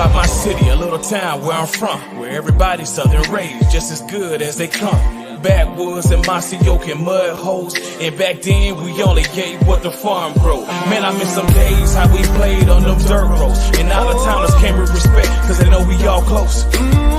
about my city, a little town where I'm from, where everybody's southern raised, just as good as they come. Backwoods and mossy oak and mud holes, and back then we only gave what the farm grow. Man, I miss some days how we played on them dirt roads, and out of towners came with respect, cause they know we all close.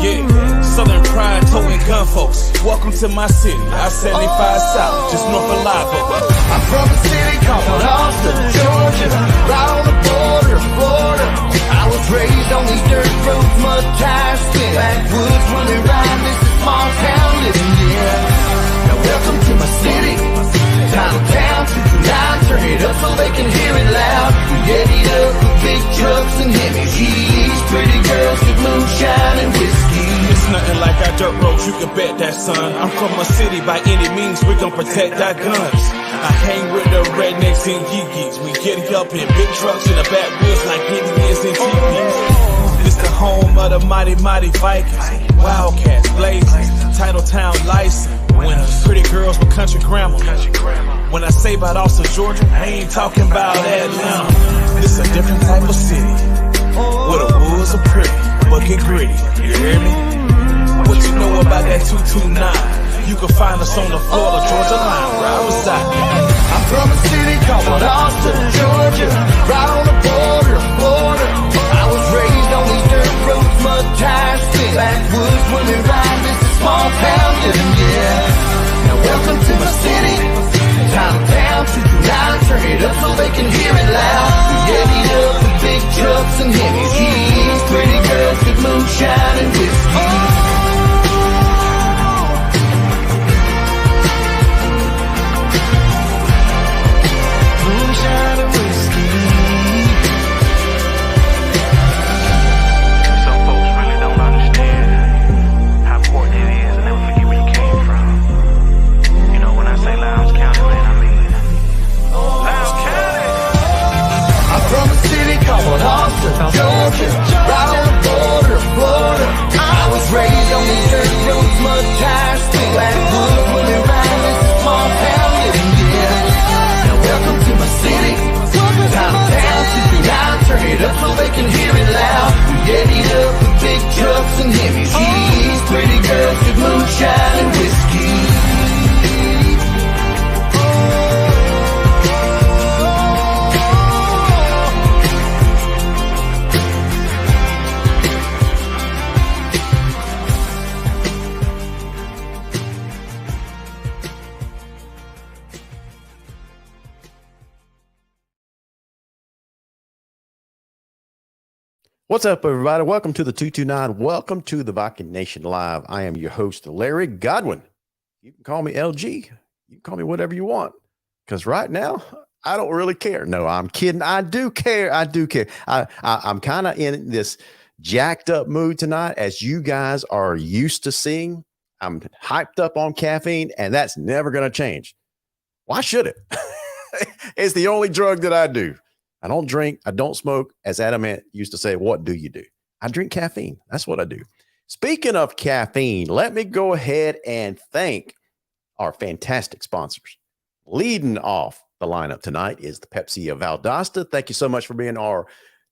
Yeah, southern pride, toting gun folks. Welcome to my city, I-75 South, just north of Live Oak. I'm from a city called Austin, Georgia, right on the border of Florida. I was raised on these dirt roads, mud tires, spin backwoods running right. This is small town living, yeah. Now welcome to my city, Title Town, 229, turn it up so they can hear it loud. We get it up with big trucks and heavy G's, pretty girls with moonshine and whiskey. It's nothing like our dirt roads, you can bet that, son. I'm from a city, by any means we gon' protect our guns. I hang with the rednecks and geekies. We get up in big trucks in the backwoods like Indians and teepees. This the home of the mighty Vikings, Wildcats, Blazers, Titletown license winners, pretty girls with country grammar. When I say about Austin, Georgia, I ain't talking about Atlanta. This a different type of city, where the woods are pretty, but get gritty, you hear me? What you know about that 229? You can find us on the Florida, Georgia line, where I reside. I'm from a city called Austin, Georgia, right on the border of Florida. I was raised on these dirt roads, mud tires, spin backwoods running right. This is small town living, yeah. Now welcome to my city, Title Town, 229, turn it up so they can hear it loud. We get it up with big trucks and heavy G's, pretty girls with moonshine and whiskey. Georgia, right on the border of Florida. I was raised on these dirt roads, mud tires, spin backwoods running right. This is small town living, yeah. Now welcome to my city, Title Town, 229, turn it up so they can hear it loud. We get it up with big trucks and heavy G's, pretty girls with moonshine and whiskey. What's up, everybody? Welcome to the 229. Welcome to the Viking Nation Live. I am your host, Larry Godwin. You can call me LG. You can call me whatever you want, because right now, I don't really care. No, I'm kidding. I do care. I do care. I'm kind of in this jacked up mood tonight, as you guys are used to seeing. I'm hyped up on caffeine, and that's never going to change. Why should it? It's the only drug that I do. I don't drink. I don't smoke. As Adam used to say, what do you do? I drink caffeine. That's what I do. Speaking of caffeine, let me go ahead and thank our fantastic sponsors. Leading off the lineup tonight is the Pepsi of Valdosta. Thank you so much for being our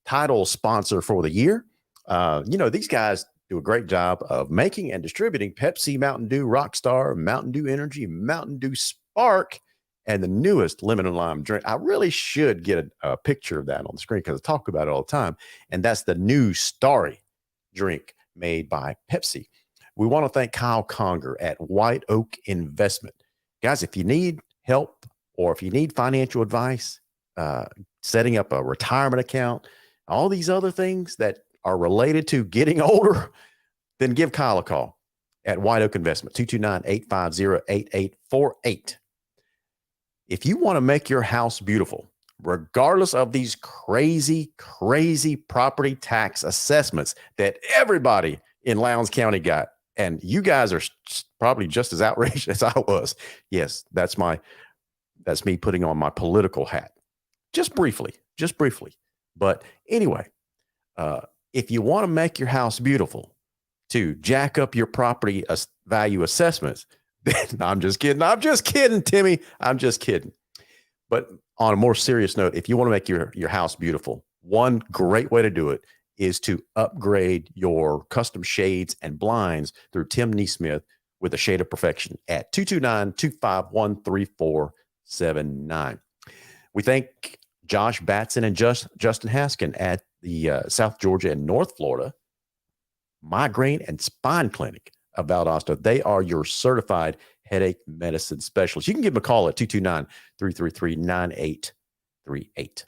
title sponsor for the year. These guys do a great job of making and distributing Pepsi, Mountain Dew Rockstar, Mountain Dew Energy, Mountain Dew Spark, and the newest lemon and lime drink. I really should get a picture of that on the screen because I talk about it all the time. And that's the new Starry drink made by Pepsi. We want to thank Kyle Conger at White Oak Investment. Guys, if you need help or if you need financial advice, setting up a retirement account, all these other things that are related to getting older, then give Kyle a call at White Oak Investment, 229-850-8848. If you want to make your house beautiful, regardless of these crazy property tax assessments that everybody in Lowndes County got, and you guys are probably just as outraged as I was. Yes, that's me putting on my political hat. Just briefly. But anyway, if you want to make your house beautiful, to jack up your property value assessments, I'm just kidding, Timmy. I'm just kidding. But on a more serious note, if you want to make your house beautiful, one great way to do it is to upgrade your custom shades and blinds through Tim Neesmith with a shade of perfection at 229-251-3479. We thank Josh Batson and Justin Haskin at the South Georgia and North Florida Migraine and Spine Clinic of Valdosta. They are your certified headache medicine specialists. You can give them a call at 229-333-9838.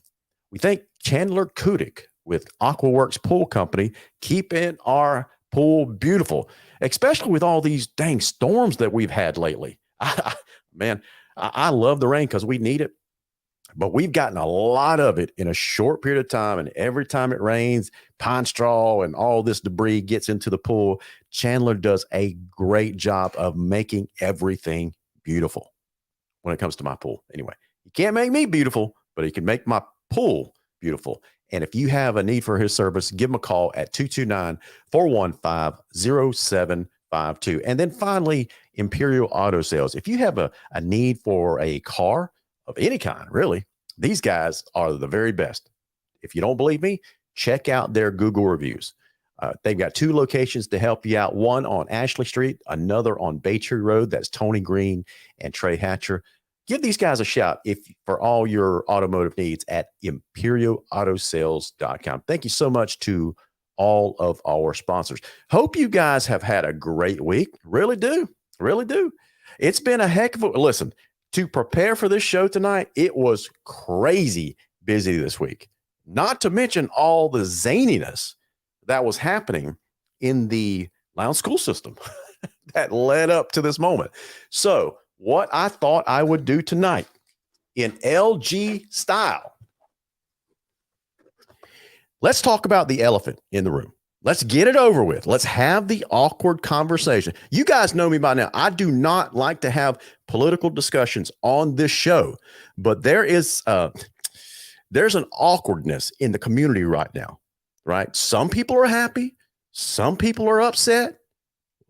We thank Chandler Kudik with Aquaworks Pool Company, keeping our pool beautiful, especially with all these dang storms that we've had lately. I love the rain because we need it, but we've gotten a lot of it in a short period of time. And every time it rains, pine straw and all this debris gets into the pool. Chandler does a great job of making everything beautiful when it comes to my pool. Anyway, he can't make me beautiful, but he can make my pool beautiful. And if you have a need for his service, give him a call at 229-415-0752. And then finally, Imperial Auto Sales. If you have a need for a car of any kind, really, these guys are the very best. If you don't believe me, check out their Google reviews. They've got 2 locations to help you out, one on Ashley Street, another on Baytree Road. That's Tony Green and Trey Hatcher. Give these guys a shout for all your automotive needs at ImperialAutoSales.com. Thank you so much to all of our sponsors. Hope you guys have had a great week. Really do. Really do. It's been a heck of a listen. To prepare for this show tonight, it was crazy busy this week. Not to mention all the zaniness that was happening in the Lowndes school system that led up to this moment. So what I thought I would do tonight in LG style, let's talk about the elephant in the room. Let's get it over with. Let's have the awkward conversation. You guys know me by now. I do not like to have political discussions on this show, but there's an awkwardness in the community right now, right? Some people are happy. Some people are upset.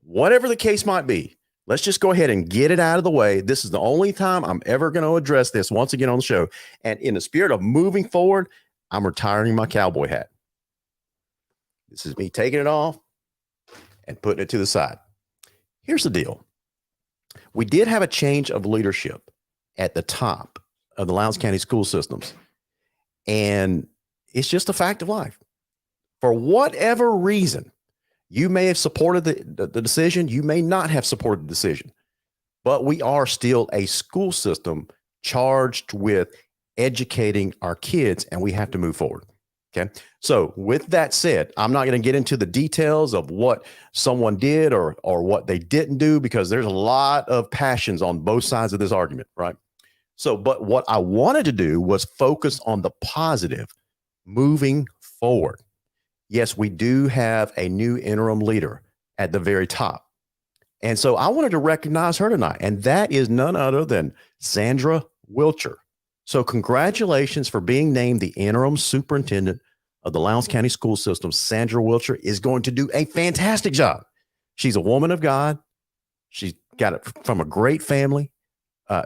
Whatever the case might be, let's just go ahead and get it out of the way. This is the only time I'm ever going to address this once again on the show. And in the spirit of moving forward, I'm retiring my cowboy hat. This is me taking it off and putting it to the side. Here's the deal. We did have a change of leadership at the top of the Lowndes County school systems. And it's just a fact of life. For whatever reason, you may have supported the decision. You may not have supported the decision. But we are still a school system charged with educating our kids, and we have to move forward. Okay. So with that said, I'm not going to get into the details of what someone did or what they didn't do, because there's a lot of passions on both sides of this argument, right? So, but what I wanted to do was focus on the positive moving forward. Yes, we do have a new interim leader at the very top. And so I wanted to recognize her tonight, and that is none other than Sandra Wilcher. So congratulations for being named the interim superintendent of the Lowndes County school system. Sandra Wilcher is going to do a fantastic job. She's a woman of God. She's got it from a great family.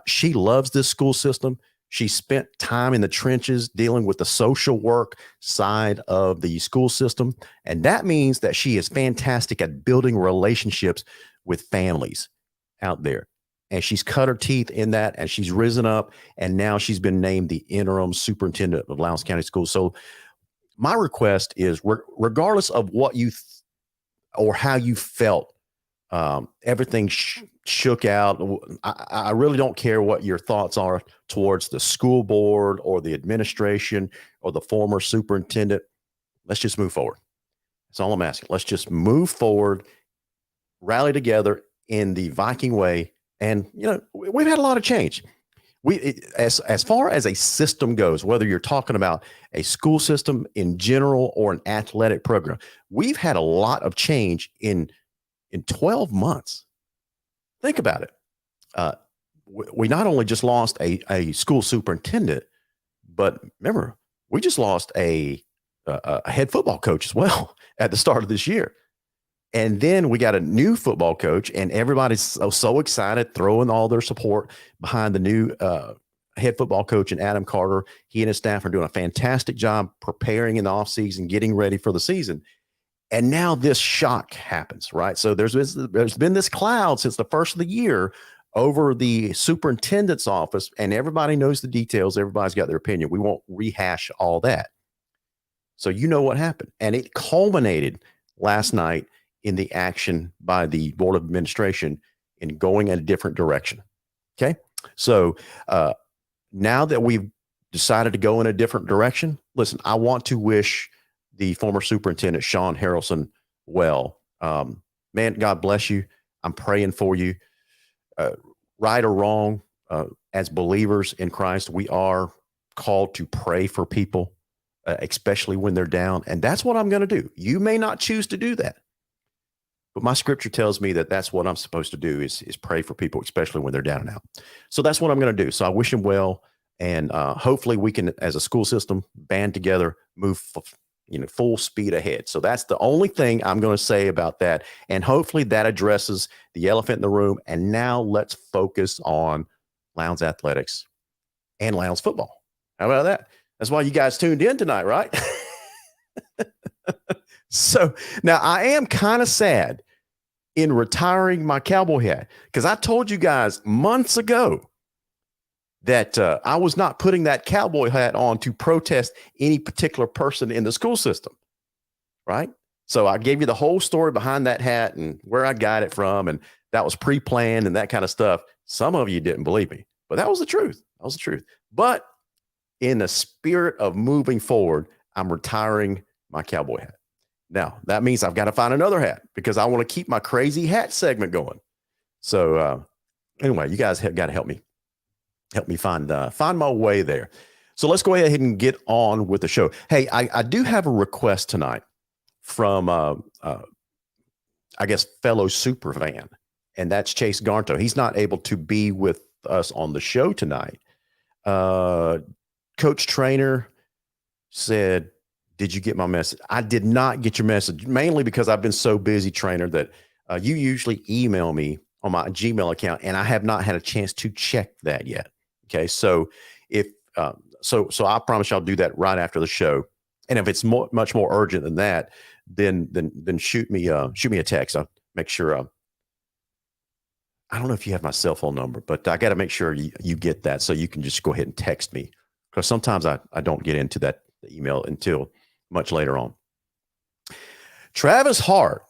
She loves this school system. She spent time in the trenches dealing with the social work side of the school system. And that means that she is fantastic at building relationships with families out there. And she's cut her teeth in that, and she's risen up, and now she's been named the interim superintendent of Lowndes County Schools. So my request is, regardless of what you or how you felt, everything shook out. I really don't care what your thoughts are towards the school board or the administration or the former superintendent. Let's just move forward. That's all I'm asking. Let's just move forward, rally together in the Viking way. And, you know, we've had a lot of change. As far as a system goes, whether you're talking about a school system in general or an athletic program, we've had a lot of change in 12 months. Think about it. We not only just lost a school superintendent, but remember, we just lost a head football coach as well at the start of this year. And then we got a new football coach, and everybody's so excited, throwing all their support behind the new head football coach, and Adam Carter, he and his staff are doing a fantastic job preparing in the offseason, getting ready for the season. And now this shock happens, right? So there's been this cloud since the first of the year over the superintendent's office, and everybody knows the details. Everybody's got their opinion. We won't rehash all that. So you know what happened. And it culminated last night in the action by the Board of Administration in going in a different direction. Okay. So now that we've decided to go in a different direction, listen, I want to wish the former superintendent, Sean Harrelson, well. Man, God bless you. I'm praying for you. Right or wrong, as believers in Christ, we are called to pray for people, especially when they're down. And that's what I'm going to do. You may not choose to do that, but my scripture tells me that that's what I'm supposed to do is pray for people, especially when they're down and out. So that's what I'm going to do. So I wish him well. And hopefully we can, as a school system, band together, move full speed ahead. So that's the only thing I'm going to say about that. And hopefully that addresses the elephant in the room. And now let's focus on Lowndes athletics and Lowndes football. How about that? That's why you guys tuned in tonight, right? So now I am kind of sad in retiring my cowboy hat, because I told you guys months ago that I was not putting that cowboy hat on to protest any particular person in the school system, right? So I gave you the whole story behind that hat and where I got it from, and that was pre-planned and that kind of stuff. Some of you didn't believe me, but that was the truth. That was the truth. But in the spirit of moving forward, I'm retiring my cowboy hat. Now, that means I've got to find another hat because I want to keep my crazy hat segment going. So anyway, you guys have got to help me find my way there. So let's go ahead and get on with the show. Hey, I do have a request tonight from, I guess, fellow super fan, and that's Chase Garnto. He's not able to be with us on the show tonight. Coach Trainer said, did you get my message? I did not get your message, mainly because I've been so busy, Trainer, that you usually email me on my Gmail account, and I have not had a chance to check that yet. Okay, so if so I promise you I'll do that right after the show. And if it's much more urgent than that, then shoot me a text. I'll make sure. I don't know if you have my cell phone number, but I got to make sure you get that, so you can just go ahead and text me, because sometimes I don't get into that email until much later on. Travis Hart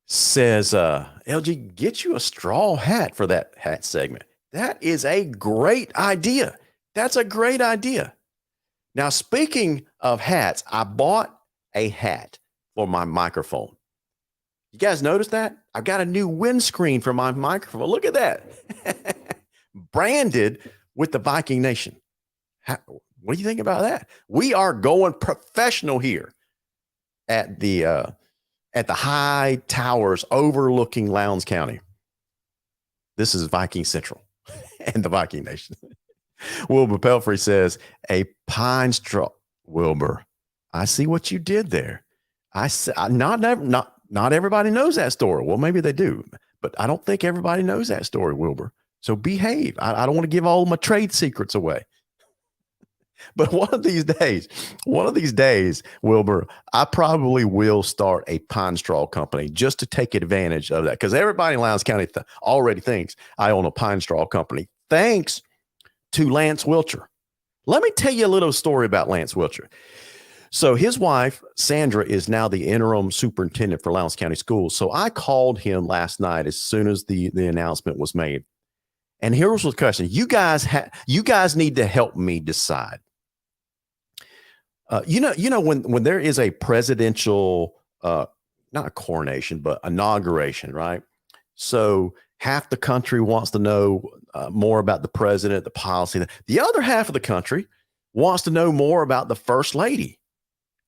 says, LG, get you a straw hat for that hat segment. That is a great idea. That's a great idea. Now, speaking of hats, I bought a hat for my microphone. You guys notice that? I've got a new windscreen for my microphone. Look at that. Branded with the Viking Nation. What do you think about that? We are going professional here at the high towers overlooking Lowndes County. This is Viking Central and the Viking Nation. Wilbur Pelfrey says, a pine straw. Wilbur, I see what you did there. Not everybody knows that story. Well, maybe they do, but I don't think everybody knows that story, Wilbur. So behave. I don't want to give all my trade secrets away. But one of these days, Wilbur, I probably will start a pine straw company just to take advantage of that, because everybody in Lowndes County already thinks I own a pine straw company, thanks to Lance Wilcher. Let me tell you a little story about Lance Wilcher. So his wife, Sandra, is now the interim superintendent for Lowndes County Schools. So I called him last night as soon as the announcement was made. And here was the question. You guys need to help me decide. When there is a presidential, not a coronation, but inauguration, right? So half the country wants to know more about the president, the policy. The other half of the country wants to know more about the first lady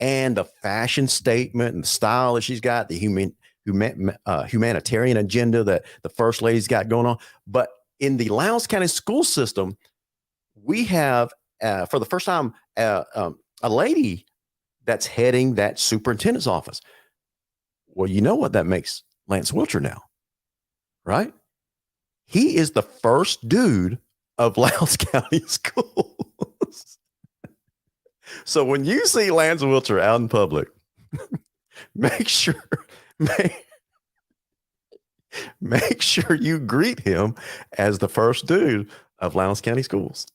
and the fashion statement and the style that she's got, the humanitarian agenda that the first lady's got going on. But in the Lowndes County school system, we have, for the first time, a lady that's heading that superintendent's office. Well, you know what that makes Lance Wilcher now, right? He is the first dude of Lowndes County Schools. So when you see Lance Wilcher out in public, make sure you greet him as the first dude of Lowndes County Schools.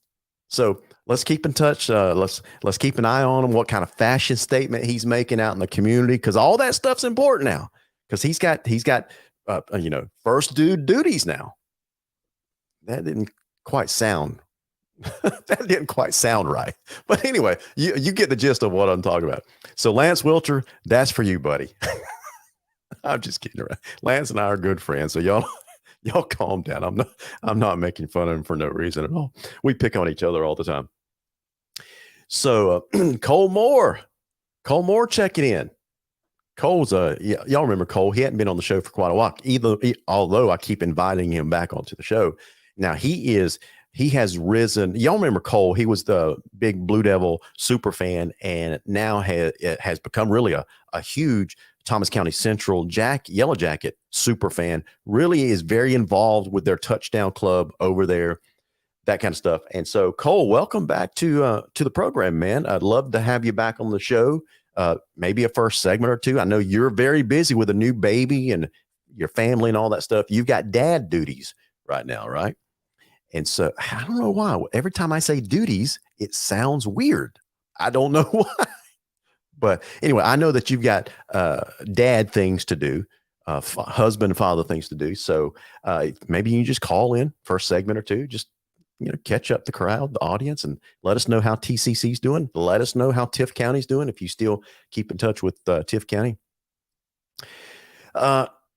So let's keep in touch. Let's keep an eye on him. What kind of fashion statement he's making out in the community, because all that stuff's important now. Because he's got first dude duties now. That didn't quite sound right. But anyway, you get the gist of what I'm talking about. So Lance Wilcher, that's for you, buddy. I'm just kidding around. Lance and I are good friends, so y'all calm down. I'm not making fun of him for no reason at all. We pick on each other all the time. So Cole Moore checking in. Cole's y'all remember Cole? He hadn't been on the show for quite a while. Although I keep inviting him back onto the show. Now he has risen. Y'all remember Cole? He was the big Blue Devil super fan, and now has become really a huge Thomas County Central Yellow Jacket super fan. Really is very involved with their touchdown club over there, that kind of stuff. And so Cole, welcome back to the program, man. I'd love to have you back on the show. Maybe a first segment or two. I know you're very busy with a new baby and your family and all that stuff. You've got dad duties right now, right? And so I don't know why. Every time I say duties, it sounds weird. I don't know why. But anyway, I know that you've got dad things to do, husband and father things to do. So maybe you just call in for a segment or two, just catch up the crowd, the audience, and let us know how TCC's doing. Let us know how Tift County's doing if you still keep in touch with Tift County.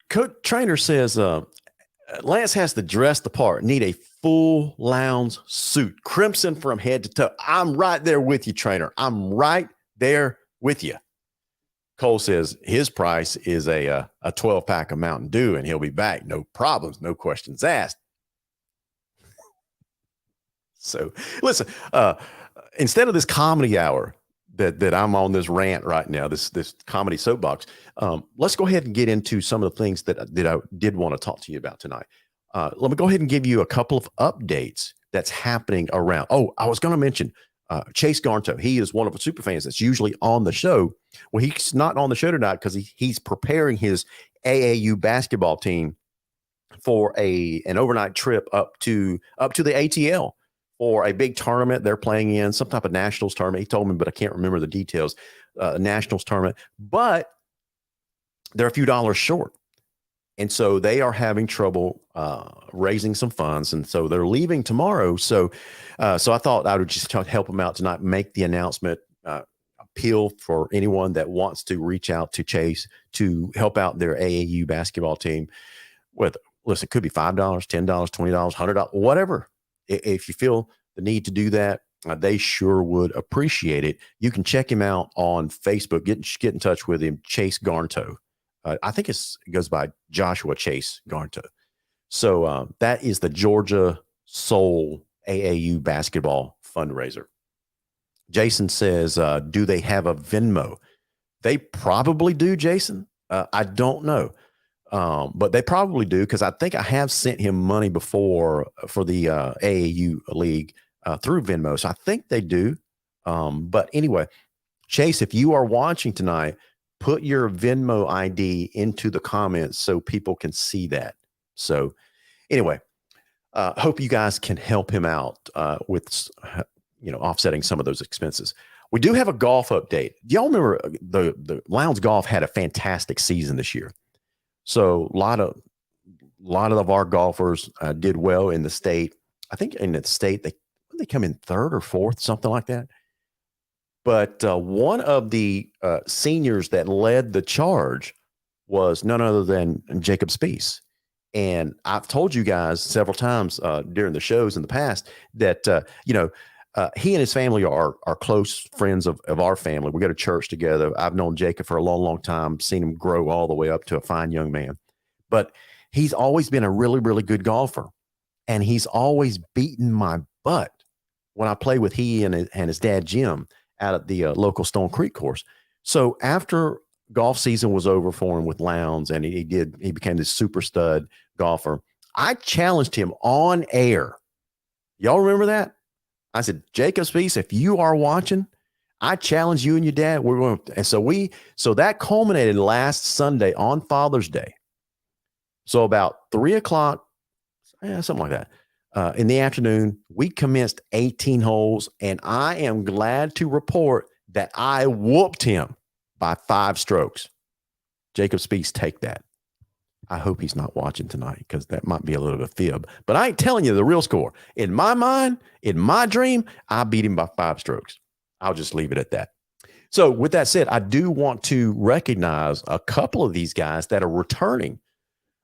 Coach Trainer says Lance has to dress the part, need a full Lowndes suit, crimson from head to toe. I'm right there with you, Trainer. I'm right there with you. Cole says his price is a 12-pack of Mountain Dew, and he'll be back. No problems, no questions asked. So listen, instead of this comedy hour that I'm on this rant right now, this comedy soapbox, let's go ahead and get into some of the things that I did want to talk to you about tonight. Let me go ahead and give you a couple of updates that's happening around. Oh, I was going to mention Chase Garnto. He is one of the super fans that's usually on the show. Well, he's not on the show tonight because he's preparing his AAU basketball team for an overnight trip up to the ATL for a big tournament they're playing in, some type of nationals tournament. He told me, but I can't remember the details. Nationals tournament, but they're a few dollars short. And so they are having trouble raising some funds. And so they're leaving tomorrow. So I thought I would just help them out tonight, make the announcement, appeal for anyone that wants to reach out to Chase to help out their AAU basketball team with, listen, it could be $5, $10, $20, $100, whatever. If you feel the need to do that, they sure would appreciate it. You can check him out on Facebook. Get in touch with him, Chase Garnto. I think it goes by Joshua Chase Garnto. So that is the Georgia Soul AAU basketball fundraiser. Jason says, do they have a Venmo? They probably do, Jason. I don't know. But they probably do, because I think I have sent him money before for the AAU league through Venmo. So I think they do. But anyway, Chase, if you are watching tonight, put your Venmo ID into the comments so people can see that. So anyway, hope you guys can help him out with, offsetting some of those expenses. We do have a golf update. Do y'all remember the Lowndes Golf had a fantastic season this year? So a lot of our golfers did well in the state. I think in the state they come in third or fourth, something like that. But one of the seniors that led the charge was none other than Jacob Spees. And I've told you guys several times during the shows in the past that he and his family are close friends of our family. We go to church together. I've known Jacob for a long, long time, seen him grow all the way up to a fine young man. But he's always been a really, really good golfer. And he's always beaten my butt when I play with he and his dad, Jim, out at the local Stone Creek course. So after golf season was over for him with Lowndes and he became this super stud golfer, I challenged him on air Y'all remember that? I said, Jacob Speaks, if you are watching, I challenge you and your dad. We're going to, and so that culminated last Sunday on Father's Day. So about 3:00, something like that, in the afternoon, we commenced 18 holes, and I am glad to report that I whooped him by 5 strokes. Jacob Speaks, take that. I hope he's not watching tonight because that might be a little bit of a fib. But I ain't telling you the real score. In my mind, in my dream, I beat him by 5 strokes. I'll just leave it at that. So with that said, I do want to recognize a couple of these guys that are returning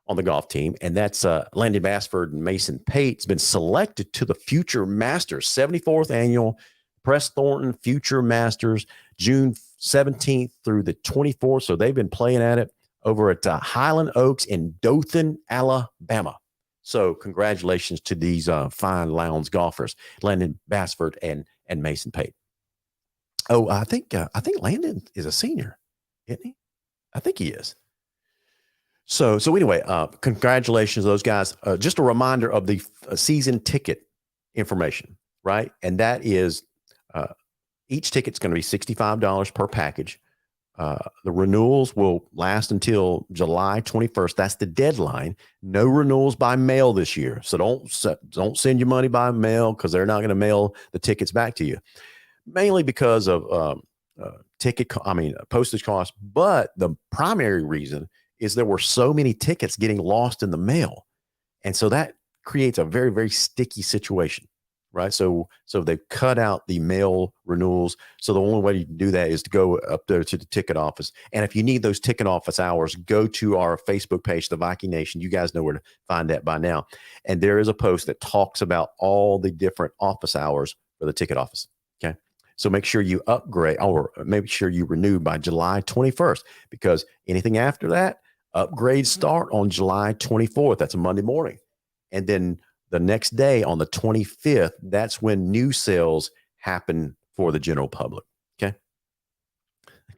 on the golf team, and that's Landon Bassford and Mason Pate's been selected to the Future Masters, 74th Annual Press Thornton Future Masters, June 17th through the 24th. So they've been playing at it over at Highland Oaks in Dothan, Alabama. So congratulations to these fine Lowndes golfers, Landon Bassford and Mason Pate. Oh, I think Landon is a senior, isn't he? I think he is. So anyway, congratulations to those guys. Just a reminder of the season ticket information, right? And that is each ticket's going to be $65 per package. The renewals will last until July 21st. That's the deadline. No renewals by mail this year. So don't send your money by mail because they're not going to mail the tickets back to you. Mainly because of postage costs. But the primary reason is there were so many tickets getting lost in the mail. And so that creates a very, very sticky situation, right? So they've cut out the mail renewals. So the only way you can do that is to go up there to the ticket office. And if you need those ticket office hours, go to our Facebook page, The Viking Nation. You guys know where to find that by now. And there is a post that talks about all the different office hours for the ticket office. Okay. So make sure you upgrade or make sure you renew by July 21st, because anything after that, upgrades start on July 24th. That's a Monday morning. And then the next day on the 25th, that's when new sales happen for the general public. Okay.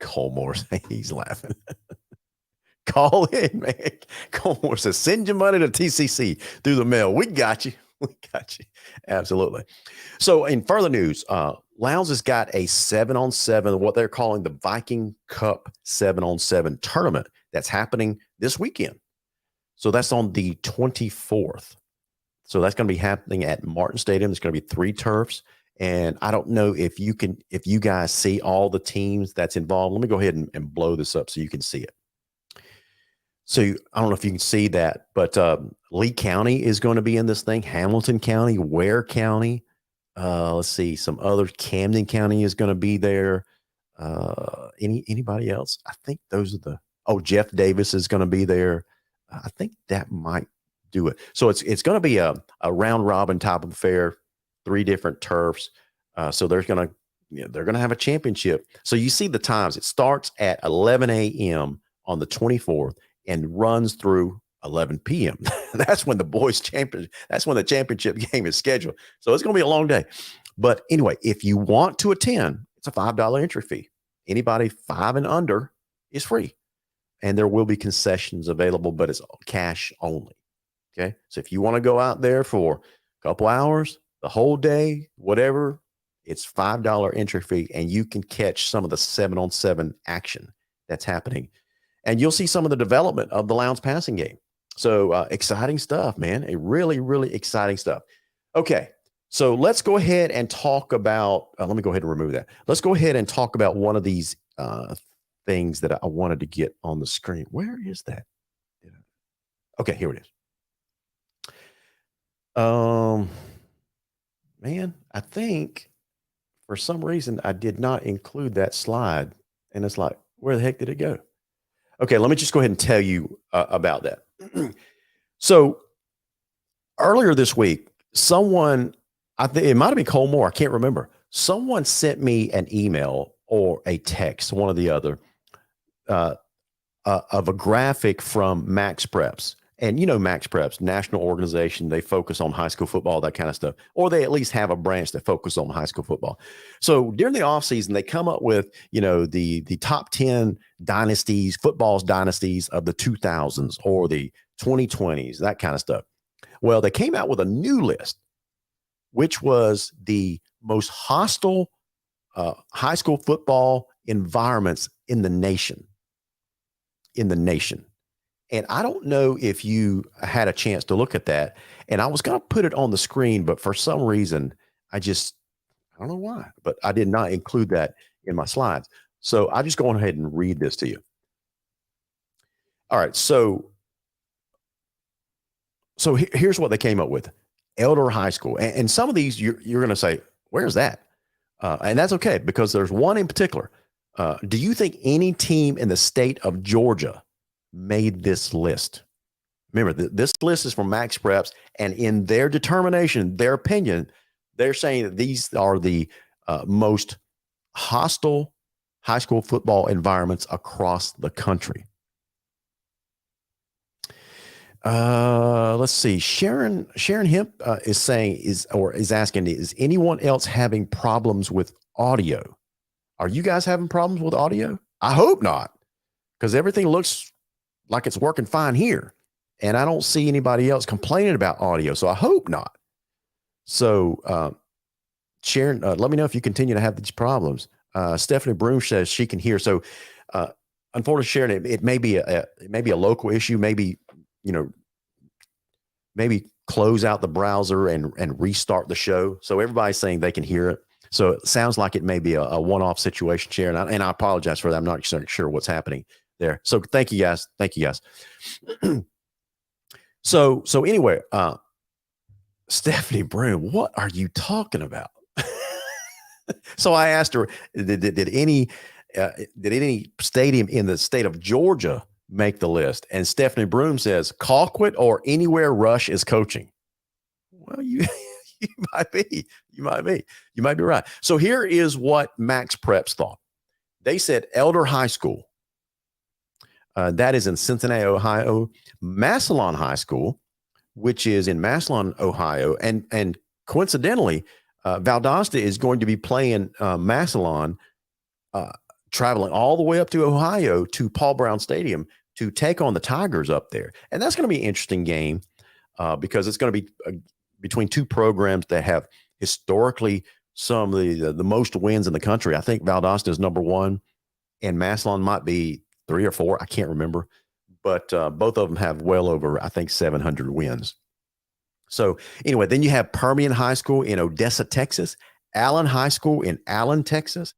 Colmore, he's laughing. Call in, man. Colmore says, send your money to TCC through the mail. We got you. We got you. Absolutely. So in further news, Lowndes has got a 7-on-7, what they're calling the Viking Cup 7-on-7 tournament that's happening this weekend. So that's on the 24th. So that's going to be happening at Martin Stadium. There's going to be 3 turfs. And I don't know if you guys see all the teams that's involved. Let me go ahead and blow this up so you can see it. So I don't know if you can see that, but Lee County is going to be in this thing. Hamilton County, Ware County. Let's see, some other. Camden County is going to be there. Anybody else? I think those are Jeff Davis is going to be there. I think that might do it. So it's going to be a round robin type of affair, 3 different turfs. So they're going to have a championship. So you see the times. It starts at 11 a.m. on the 24th and runs through 11 p.m. That's when that's when the championship game is scheduled. So it's going to be a long day. But anyway, if you want to attend, it's a $5 entry fee. Anybody 5 and under is free. And there will be concessions available, but it's cash only. Okay. So if you want to go out there for a couple hours, the whole day, whatever, it's $5 entry fee, and you can catch some of the 7-on-7 action that's happening. And you'll see some of the development of the Lowndes passing game. So exciting stuff, man. A really, really exciting stuff. Okay. So let's go ahead and talk about, let me go ahead and remove that. Let's go ahead and talk about one of these things that I wanted to get on the screen. Where is that? Okay, here it is. Man, I think for some reason I did not include that slide, and it's like, where the heck did it go? Okay, let me just go ahead and tell you about that. So earlier this week, someone, I think it might have been Cole Moore, I can't remember. Someone sent me an email or a text, one or the other, of a graphic from MaxPreps. And you know, MaxPreps, national organization, they focus on high school football, that kind of stuff, or they at least have a branch that focuses on high school football. So during the offseason, they come up with, the top 10 dynasties, football's dynasties of the 2000s or the 2020s, that kind of stuff. Well, they came out with a new list which was the most hostile high school football environments in the nation. And I don't know if you had a chance to look at that. And I was going to put it on the screen, but for some reason, I don't know why, but I did not include that in my slides. So I'll just go on ahead and read this to you. All right. So here's what they came up with. Elder High School. And some of these you're going to say, where's that? And that's okay, because there's one in particular. Do you think any team in the state of Georgia made this list? Remember, this list is from MaxPreps, and in their determination, their opinion, they're saying that these are the most hostile high school football environments across the country. Let's see. Sharon Hemp is asking, is anyone else having problems with audio? Are you guys having problems with audio? I hope not, because everything looks like it's working fine here, and I don't see anybody else complaining about audio. So I hope not. So, Sharon, let me know if you continue to have these problems. Stephanie Broom says she can hear. So, unfortunately, Sharon, it may be a local issue. Maybe, maybe close out the browser and restart the show. So everybody's saying they can hear it. So it sounds like it may be a one-off situation, Sharon. And I apologize for that. I'm not sure what's happening there. So thank you guys. So anyway, Stephanie Broom, what are you talking about? So I asked her, did any stadium in the state of Georgia make the list? And Stephanie Broom says Colquitt or anywhere Rush is coaching. Well, you might be right. So here is what MaxPreps thought. They said Elder High School, that is in Cincinnati, Ohio, Massillon High School, which is in Massillon, Ohio, and coincidentally, Valdosta is going to be playing Massillon, traveling all the way up to Ohio to Paul Brown Stadium to take on the Tigers up there. And that's going to be an interesting game because it's going to be between two programs that have historically some of the most wins in the country. I think Valdosta is number one and Massillon might be 3 or 4. I can't remember, but both of them have well over, I think, 700 wins. So anyway, then you have Permian High School in Odessa, Texas, Allen High School in Allen, Texas,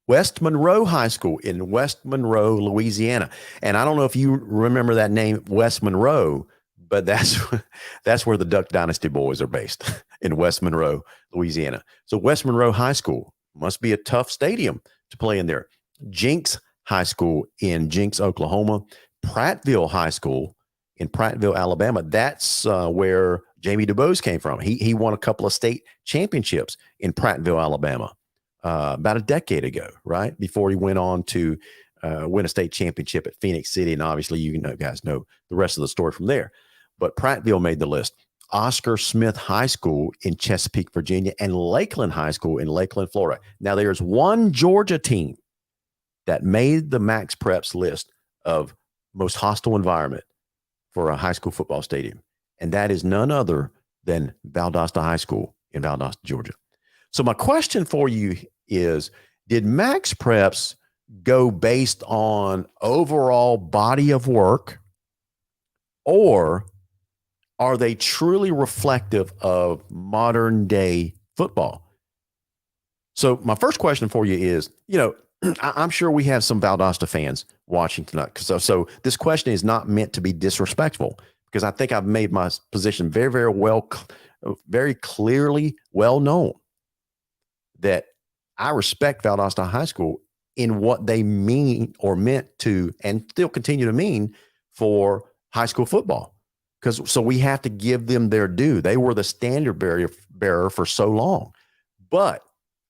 West Monroe High School in West Monroe, Louisiana. And I don't know if you remember that name, West Monroe, but that's where the Duck Dynasty boys are based, in West Monroe, Louisiana. So West Monroe High School must be a tough stadium to play in there. Jenks High School in Jenks, Oklahoma, Prattville High School in Prattville, Alabama. That's where Jamie DuBose came from. He won a couple of state championships in Prattville, Alabama, about a decade ago, right? Before he went on to win a state championship at Phoenix City. And obviously, you guys know the rest of the story from there. But Prattville made the list. Oscar Smith High School in Chesapeake, Virginia, and Lakeland High School in Lakeland, Florida. Now, there's one Georgia team that made the MaxPreps list of most hostile environment for a high school football stadium, and that is none other than Valdosta High School in Valdosta, Georgia. So my question for you is, did MaxPreps go based on overall body of work, or are they truly reflective of modern day football? So my first question for you is, I'm sure we have some Valdosta fans watching tonight. So this question is not meant to be disrespectful, because I think I've made my position very, very well, very clearly well known that I respect Valdosta High School in what they mean or meant to, and still continue to mean, for high school football. So we have to give them their due. They were the standard bearer for so long. But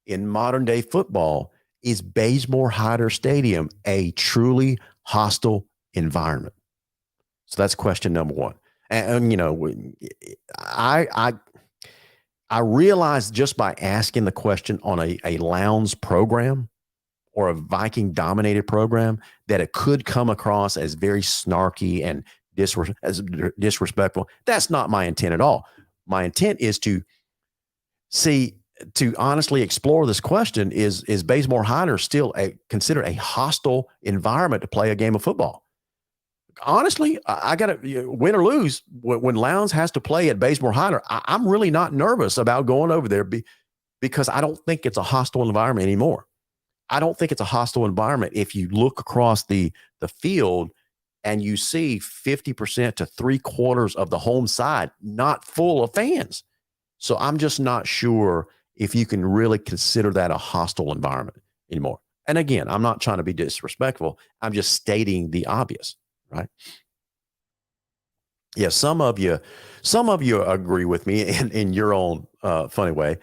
in modern day football, is Bazemore Hyder Stadium a truly hostile environment? So that's question number one. And I realized just by asking the question on a Lowndes program or a Viking dominated program that it could come across as very snarky and disrespectful. That's not my intent at all. my intent is to honestly explore this question. Is Bazemore Hyder still considered a hostile environment to play a game of football? Honestly, I got to win or lose when Lowndes has to play at Bazemore Hyder. I'm really not nervous about going over there because I don't think it's a hostile environment anymore. I don't think it's a hostile environment if you look across the field and you see 50% to 3/4 of the home side not full of fans. So I'm just not sure if you can really consider that a hostile environment anymore. And again, I'm not trying to be disrespectful. I'm just stating the obvious, right? Yeah, some of you agree with me in your own funny way.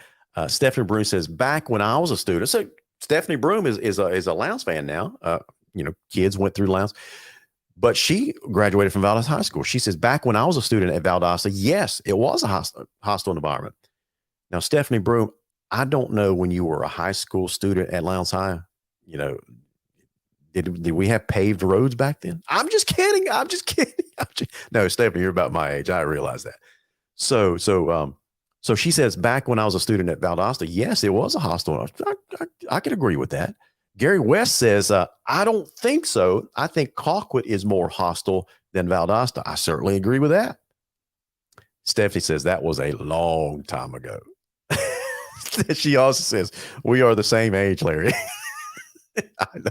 Stephanie Broom says, back when I was a student, so Stephanie Broom is a Lowndes fan now. Kids went through Lowndes, but she graduated from Valdosta High School. She says, back when I was a student at Valdosta, yes, it was a hostile environment. Now, Stephanie Broom, I don't know when you were a high school student at Lowndes High, did we have paved roads back then? I'm just kidding. No, Stephanie, you're about my age. I realize that. So she says, back when I was a student at Valdosta, yes, it was a hostile. I can agree with that. Gary West says, I don't think so. I think Colquitt is more hostile than Valdosta. I certainly agree with that. Stephanie says that was a long time ago. She also says, we are the same age, Larry. I know.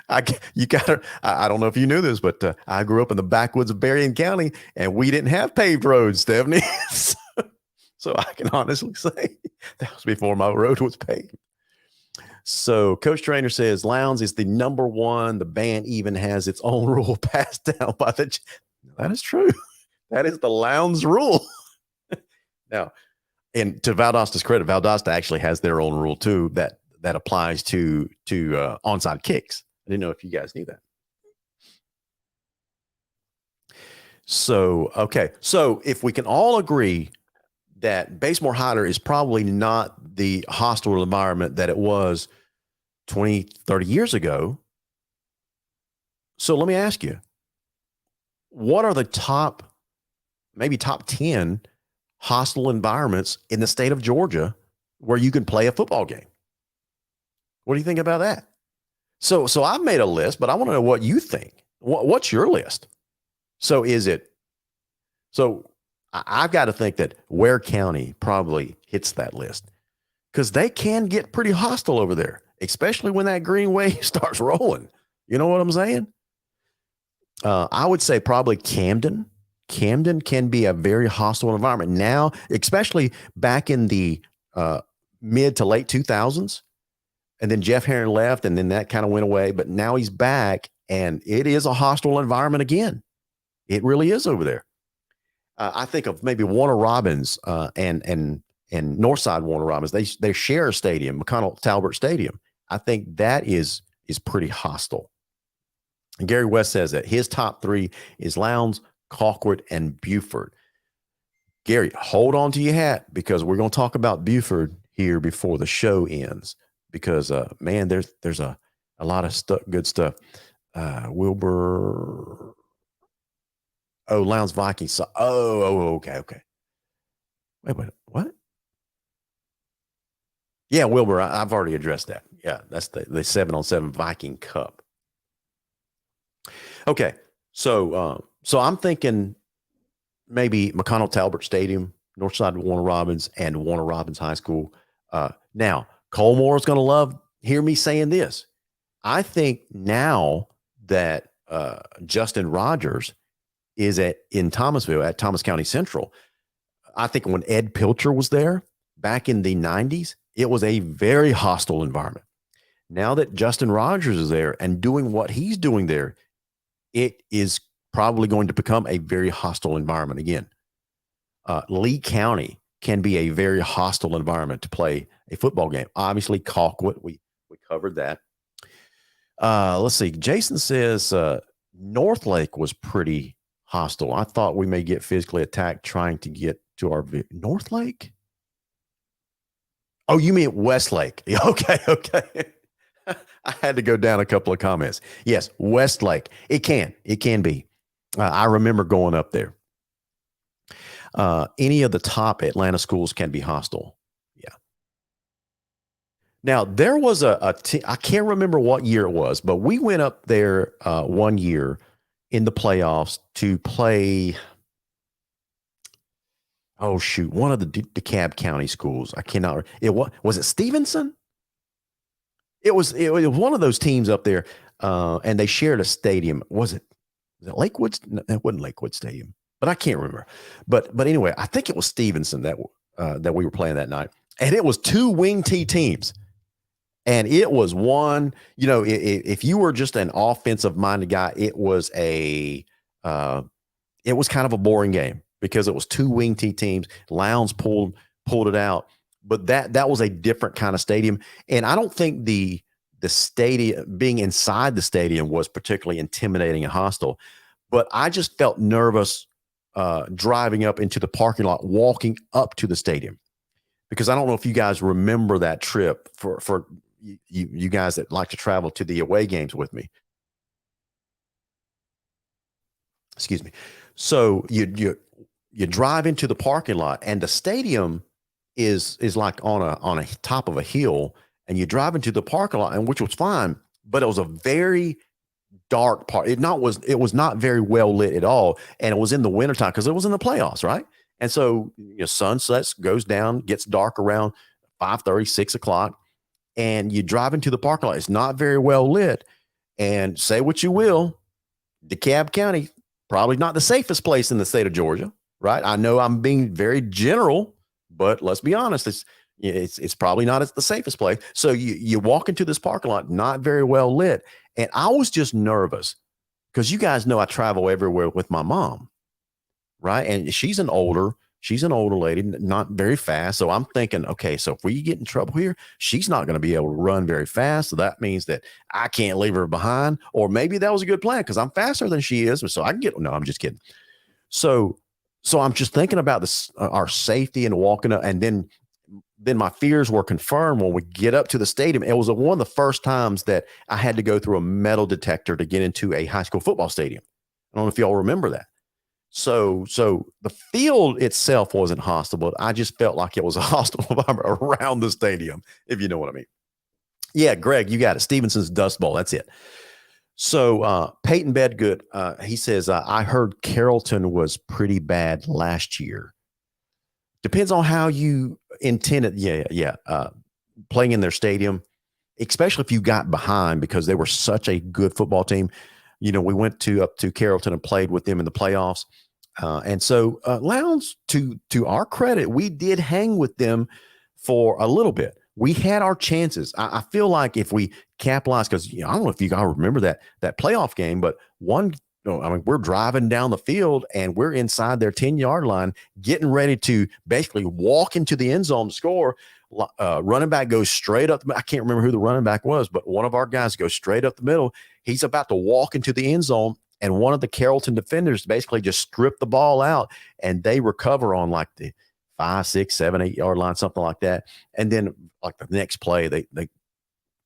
I don't know if you knew this, but I grew up in the backwoods of Berrien County, and we didn't have paved roads, Stephanie. So I can honestly say that was before my road was paved. So Coach Trainer says Lowndes is the number one. The band even has its own rule passed down by the. That is true. That is the Lowndes rule. Now, and to Valdosta's credit, Valdosta actually has their own rule too that applies to onside kicks. I didn't know if you guys knew that. So, okay. So if we can all agree that Bazemore Hyder is probably not the hostile environment that it was 20, 30 years ago. So let me ask you, what are the top 10 hostile environments in the state of Georgia where you can play a football game? What do you think about that? So I've made a list, but I want to know what you think. What's your list? So I've got to think that Ware County probably hits that list because they can get pretty hostile over there, especially when that green wave starts rolling. You know what I'm saying? I would say probably Camden. Camden can be a very hostile environment now, especially back in the mid to late 2000s. And then Jeff Herron left, and then that kind of went away. But now he's back, and it is a hostile environment again. It really is over there. I think of maybe Warner Robins and Northside Warner Robins. They share a stadium, McConnell Talbert Stadium. I think that is pretty hostile. And Gary West says that his top three is Lowndes, Colquitt, and Buford. Gary, hold on to your hat because we're going to talk about Buford here before the show ends. Because man, there's a lot of good stuff. Wilbur. Oh, Lowndes Viking. So, okay. Wait, what? Yeah, Wilbur. I've already addressed that. Yeah, that's the 7-on-7 Viking Cup. Okay, so I'm thinking maybe McConnell Talbert Stadium, Northside Warner Robins, and Warner Robins High School. Now, Colmore is going to hear me saying this. I think now that Justin Rogers is in Thomasville at Thomas County Central, I think when Ed Pilcher was there back in the 90s, it was a very hostile environment. Now that Justin Rogers is there and doing what he's doing there, it is probably going to become a very hostile environment again. Lee County can be a very hostile environment to play a football game. Obviously, Colquitt, we covered that. Let's see. Jason says Northlake was pretty hostile. I thought we may get physically attacked trying to get to our Northlake. Oh, you mean Westlake? Okay. I had to go down a couple of comments. Yes, Westlake. It can be. I remember going up there. Any of the top Atlanta schools can be hostile. Yeah. Now, there was a team, I can't remember what year it was, but we went up there one year in the playoffs to play. Oh, shoot. One of the DeKalb County schools. I cannot. Was it Stevenson? It was one of those teams up there, and they shared a stadium. Was it Lakewood? No, it wasn't Lakewood Stadium, but I can't remember. But anyway, I think it was Stevenson that we were playing that night, and it was two wing T teams, and it was one. You know, if you were just an offensive minded guy, it was kind of a boring game because it was two wing T teams. Lowndes pulled it out. But that was a different kind of stadium. And I don't think the stadium, being inside the stadium, was particularly intimidating and hostile. But I just felt nervous driving up into the parking lot, walking up to the stadium. Because I don't know if you guys remember that trip for you guys that like to travel to the away games with me. Excuse me. So you drive into the parking lot, and the stadium is like on a top of a hill, and you drive into the parking lot, and which was fine, but it was a very dark part. It was not very well lit at all, and it was in the wintertime because it was in the playoffs, right? And so sun sets, goes down, gets dark around 5:30, 6 o'clock, and you drive into the parking lot. It's not very well lit, and say what you will, DeKalb County, probably not the safest place in the state of Georgia, right? I know I'm being very general, but let's be honest, it's probably not the safest place. So you walk into this parking lot, not very well lit. And I was just nervous because you guys know I travel everywhere with my mom, right? And she's an older lady, not very fast. So I'm thinking, okay, so if we get in trouble here, she's not going to be able to run very fast. So that means that I can't leave her behind. Or maybe that was a good plan because I'm faster than she is. So I can no, I'm just kidding. So I'm just thinking about this, our safety and walking up, and then my fears were confirmed when we get up to the stadium. It was one of the first times that I had to go through a metal detector to get into a high school football stadium. I don't know if y'all remember that. So the field itself wasn't hostile, but I just felt like it was a hostile environment around the stadium, if you know what I mean. Yeah, Greg, you got it. Stevenson's Dust Bowl. That's it. So Peyton Bedgood, he says, I heard Carrollton was pretty bad last year. Depends on how you intend it. Yeah. Playing in their stadium, especially if you got behind because they were such a good football team. We went up to Carrollton and played with them in the playoffs. And so Lowndes, to our credit, we did hang with them for a little bit. We had our chances. I feel like if we capitalize, because I don't know if you guys remember that playoff game, but we're driving down the field and we're inside their 10-yard line, getting ready to basically walk into the end zone to score. Running back goes straight up. I can't remember who the running back was, but one of our guys goes straight up the middle. He's about to walk into the end zone, and one of the Carrollton defenders basically just stripped the ball out, and they recover on like the 5, 6, 7, 8-yard line, something like that. And then like the next play, they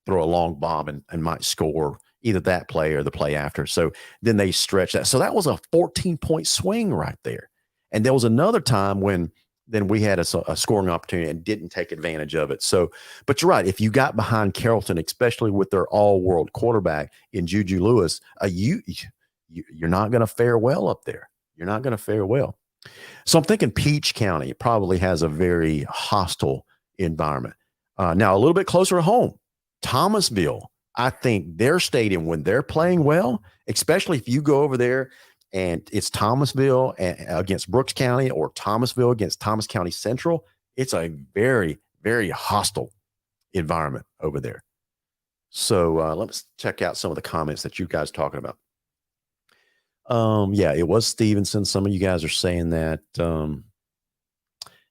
throw a long bomb and might score either that play or the play after. So then they stretch that. So that was a 14-point swing right there. And there was another time when then we had a scoring opportunity and didn't take advantage of it. So, but you're right. If you got behind Carrollton, especially with their all-world quarterback in Juju Lewis, you're not going to fare well up there. You're not going to fare well. So I'm thinking Peach County probably has a very hostile environment. Now, a little bit closer to home, Thomasville, I think their stadium, when they're playing well, especially if you go over there and it's Thomasville against Brooks County or Thomasville against Thomas County Central, it's a very, very hostile environment over there. So let's check out some of the comments that you guys are talking about. Yeah, it was Stevenson. Some of you guys are saying that.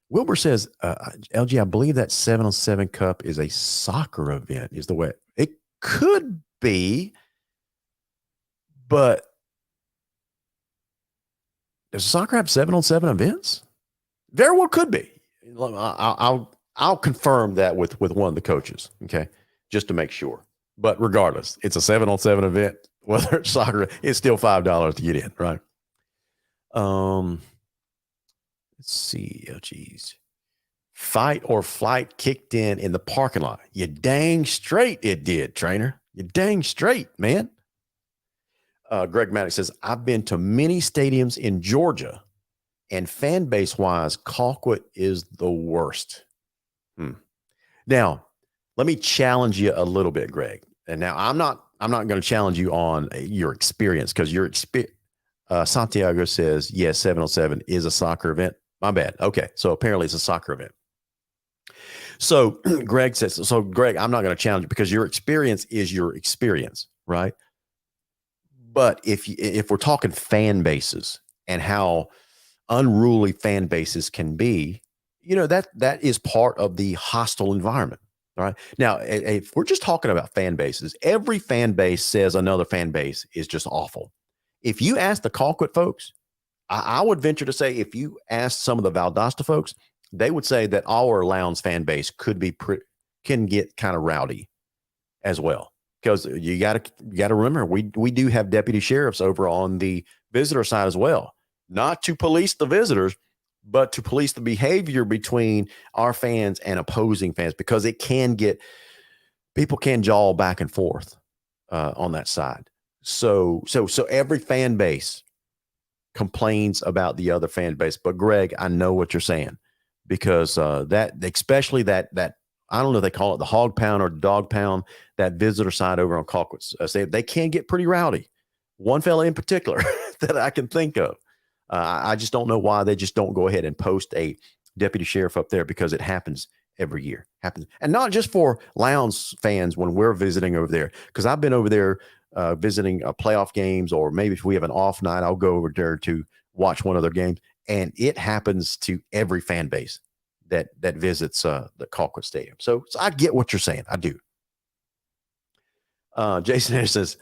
Wilbur says, LG, I believe that 7-on-7 Cup is a soccer event, is the way it could be, but does soccer have 7-on-7 events? Very well could be. I'll confirm that with one of the coaches, okay, just to make sure. But regardless, it's a 7-on-7 event. Whether it's soccer, it's still $5 to get in, right? Let's see. Oh, geez. Fight or flight kicked in the parking lot. You dang straight it did, trainer. You dang straight, man. Greg Maddox says, I've been to many stadiums in Georgia, and fan base wise, Colquitt is the worst. Now, let me challenge you a little bit, Greg. And now I'm not going to challenge you on your experience, because Santiago says, yes, 707 is a soccer event. My bad. Okay. So apparently it's a soccer event. So Greg says, Greg, I'm not going to challenge you because your experience is your experience, right? But if we're talking fan bases and how unruly fan bases can be, that is part of the hostile environment. All right. Now, if we're just talking about fan bases, every fan base says another fan base is just awful. If you ask the Colquitt folks, I would venture to say, if you ask some of the Valdosta folks, they would say that our Lowndes fan base can get kind of rowdy as well. Because you got to remember, we do have deputy sheriffs over on the visitor side as well, not to police the visitors, but to police the behavior between our fans and opposing fans, because people can jaw back and forth on that side. So every fan base complains about the other fan base. But Greg, I know what you're saying, because especially that I don't know if they call it the hog pound or dog pound, that visitor side over on Colquitt, they can get pretty rowdy. One fella in particular that I can think of. I just don't know why they just don't go ahead and post a deputy sheriff up there, because it happens every year. And not just for Lowndes fans when we're visiting over there, because I've been over there visiting playoff games, or maybe if we have an off night, I'll go over there to watch one of their games. And it happens to every fan base that visits the Colquitt Stadium. So I get what you're saying. I do. Jason Harris says,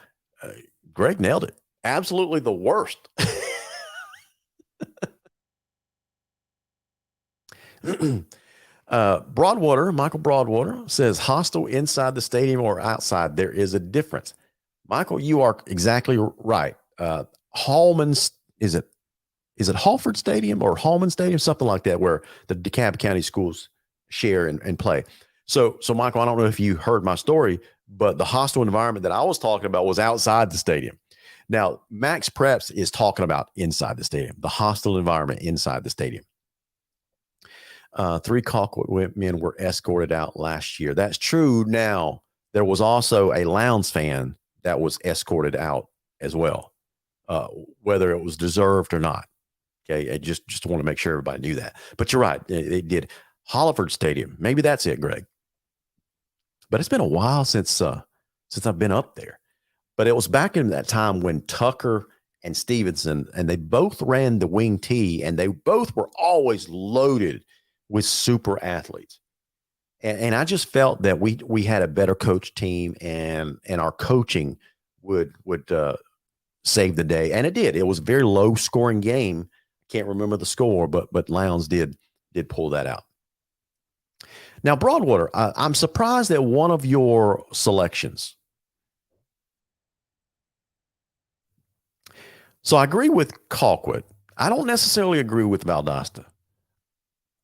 Greg nailed it. Absolutely the worst. Michael Broadwater says, hostile inside the stadium or outside, there is a difference. Michael, you are exactly right. Hallman's, is it Halford Stadium or Hallman Stadium? Something like that, where the DeKalb County schools share and play. So Michael, I don't know if you heard my story, but the hostile environment that I was talking about was outside the stadium. Now, MaxPreps is talking about inside the stadium, the hostile environment inside the stadium. 3 Colquitt men were escorted out last year. That's true. Now, there was also a Lowndes fan that was escorted out as well, whether it was deserved or not. Okay, I just want to make sure everybody knew that. But you're right, it did. Holliford Stadium, maybe that's it, Greg. But it's been a while since I've been up there. But it was back in that time when Tucker and Stevenson, and they both ran the wing T, and they both were always loaded with super athletes. And I just felt that we had a better coach team, and our coaching would save the day. And it did. It was a very low scoring game. I can't remember the score, but Lowndes did pull that out. Now, Broadwater, I'm surprised at one of your selections. So I agree with Colquitt. I don't necessarily agree with Valdosta.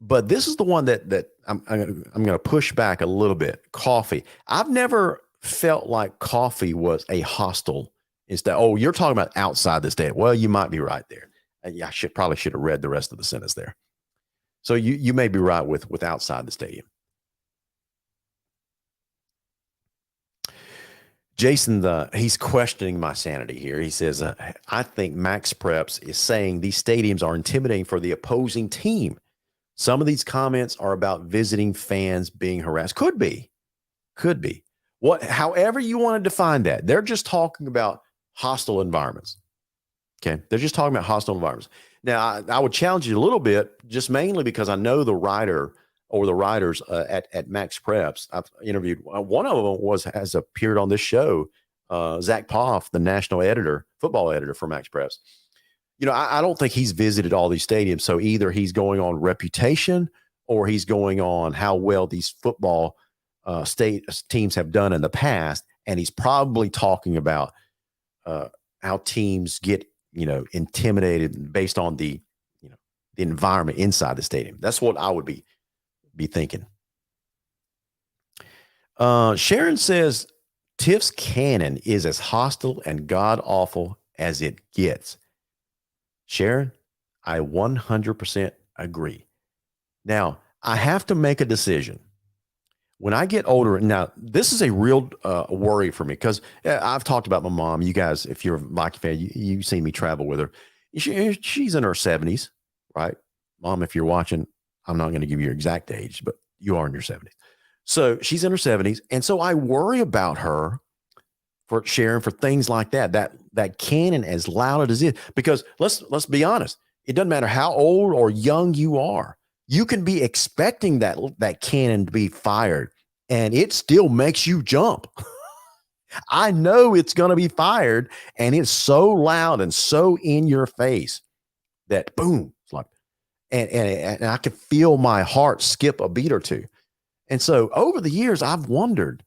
But this is the one that I'm going to push back a little bit. Coffee. I've never felt like Coffee was a hostile. Instead, you're talking about outside the stadium. Well, you might be right there. I probably should have read the rest of the sentence there. So you may be right with outside the stadium. Jason, he's questioning my sanity here. He says, I think MaxPreps is saying these stadiums are intimidating for the opposing team. Some of these comments are about visiting fans being harassed. Could be. However you want to define that. They're just talking about hostile environments. Okay. They're just talking about hostile environments. Now, I would challenge you a little bit, just mainly because I know the writer or the writers at MaxPreps. I've interviewed. One of them has appeared on this show, Zach Poff, the national football editor for MaxPreps. I don't think he's visited all these stadiums. So either he's going on reputation, or he's going on how well these football state teams have done in the past. And he's probably talking about how teams get, intimidated based on the the environment inside the stadium. That's what I would be thinking. Sharon says Tift's cannon is as hostile and god awful as it gets. Sharon, I 100% agree. Now, I have to make a decision. When I get older, now this is a real worry for me because I've talked about my mom. You guys, if you're a Viking fan, you've seen me travel with her. She's in her 70s, right? Mom, if you're watching, I'm not going to give you your exact age, but you are in your 70s. So she's in her 70s. And so I worry about her for Sharon for things like that cannon as loud as it is. Because let's be honest, it doesn't matter how old or young you are. You can be expecting that cannon to be fired and it still makes you jump. I know it's going to be fired and it's so loud and so in your face that boom, it's like, and I can feel my heart skip a beat or two. And so over the years, I've wondered,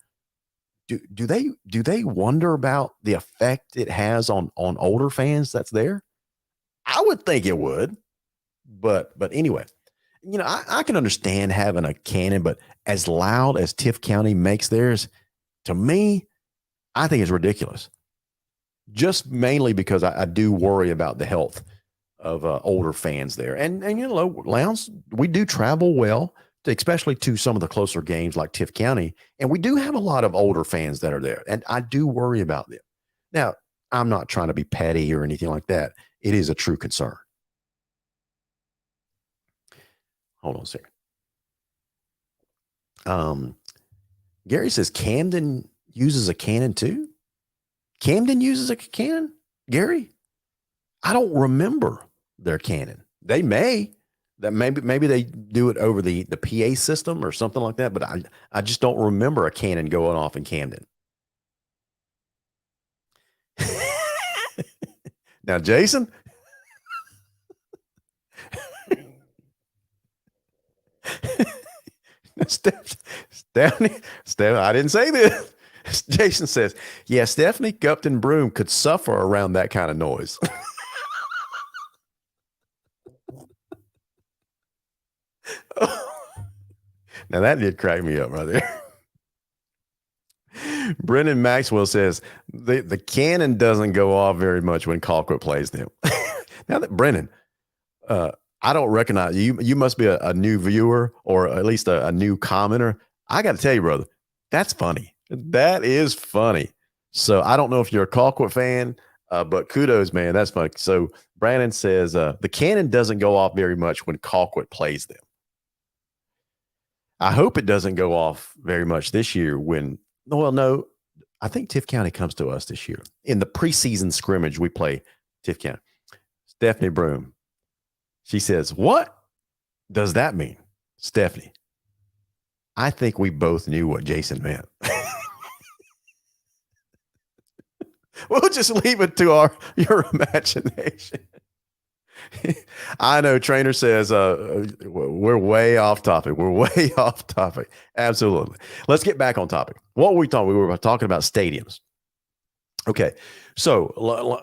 do they wonder about the effect it has on older fans that's there? I would think it would, but anyway, I can understand having a cannon, but as loud as Tift County makes theirs, to me, I think it's ridiculous. Just mainly because I do worry about the health of older fans there. And Lowndes, we do travel well, especially to some of the closer games like Tift County. And we do have a lot of older fans that are there. And I do worry about them. Now, I'm not trying to be petty or anything like that. It is a true concern. Hold on a second. Gary says Camden uses a cannon too. Camden uses a cannon, Gary? I don't remember their cannon. They may. That maybe they do it over the PA system or something like that, but I just don't remember a cannon going off in Camden. Now, Jason. Stephanie, I didn't say this. Jason says, yeah, Stephanie Gupton Broom could suffer around that kind of noise. Now that did crack me up right there. Brendan Maxwell says the cannon doesn't go off very much when Colquitt plays them. Now that Brendan, I don't recognize you. You must be a new viewer or at least a new commenter. I got to tell you, brother, that's funny. That is funny. So I don't know if you're a Colquitt fan, but kudos, man. That's funny. So Brandon says the cannon doesn't go off very much when Colquitt plays them. I hope it doesn't go off very much this year no, I think Tift County comes to us this year. In the preseason scrimmage, we play Tift County. Stephanie Broom. She says, what does that mean? Stephanie, I think we both knew what Jason meant. We'll just leave it to your imagination. I know Trainer says we're way off topic. We're way off topic. Absolutely. Let's get back on topic. What were we talking? We were talking about stadiums. Okay. So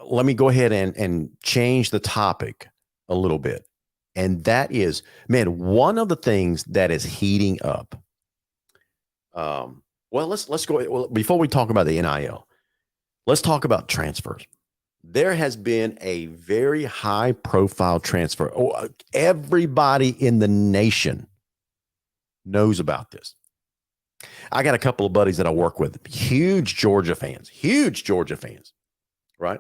let me go ahead and change the topic a little bit. And that is, man, one of the things that is heating up. Let's go. Well, before we talk about the NIL, let's talk about transfers. There has been a very high profile transfer. Oh, everybody in the nation knows about this. I got a couple of buddies that I work with, huge Georgia fans, right?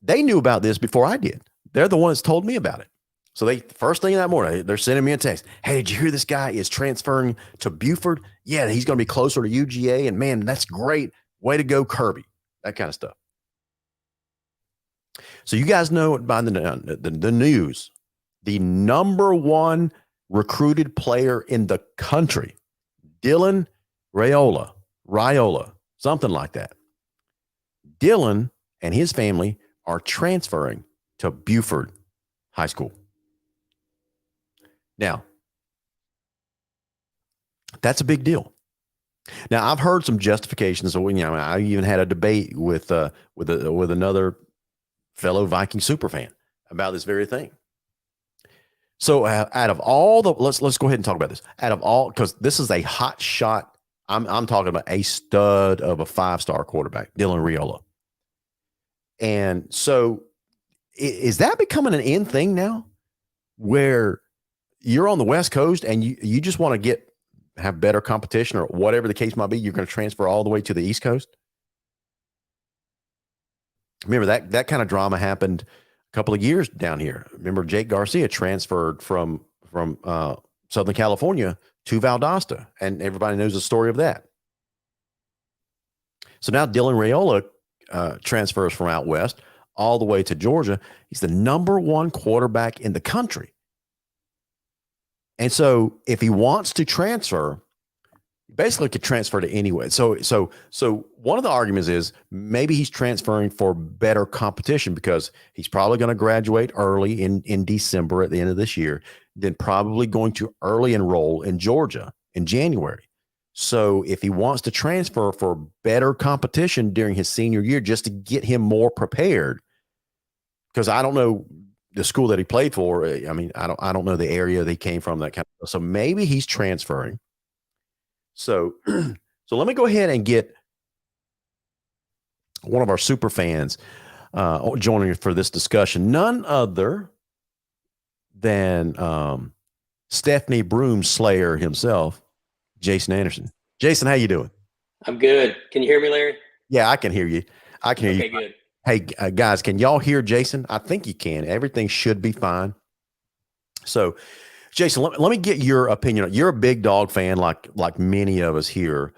They knew about this before I did. They're the ones that told me about it. So first thing that morning, they're sending me a text. Hey, did you hear this guy is transferring to Buford? Yeah, he's going to be closer to UGA. And man, that's great. Way to go, Kirby. That kind of stuff. So you guys know by the news, the number one recruited player in the country, Dylan Raiola, something like that. Dylan and his family are transferring to Buford High School. Now, that's a big deal. Now, I've heard some justifications. So, I even had a debate with another fellow Viking superfan about this very thing. So out of all the, let's go ahead and talk about this. Out of all, because this is a hot shot. I'm talking about a stud of a 5-star quarterback, Dylan Raiola. And so is that becoming an in thing now where you're on the West Coast and you just want to have better competition or whatever the case might be, you're going to transfer all the way to the East Coast? Remember that kind of drama happened a couple of years down here. Remember Jake Garcia transferred from Southern California to Valdosta, and everybody knows the story of that. So now Dylan Raiola transfers from out west all the way to Georgia. He's the number 1 quarterback in the country. And so if he wants to transfer, he basically could transfer to anywhere. So one of the arguments is maybe he's transferring for better competition because he's probably going to graduate early in December at the end of this year, then probably going to early enroll in Georgia in January. So if he wants to transfer for better competition during his senior year, just to get him more prepared, because I don't know the school that he played for. I mean, I don't know the area they came from, that kind of stuff. So maybe he's transferring. So let me go ahead and get one of our super fans joining for this discussion. None other than Stephanie Broom Slayer himself, Jason Anderson. Jason, how you doing? I'm good. Can you hear me, Larry? Yeah, I can hear you. Okay, good. Hey, guys, can y'all hear Jason? I think you can. Everything should be fine. So, Jason, let me get your opinion. You're a big dog fan, like many of us here,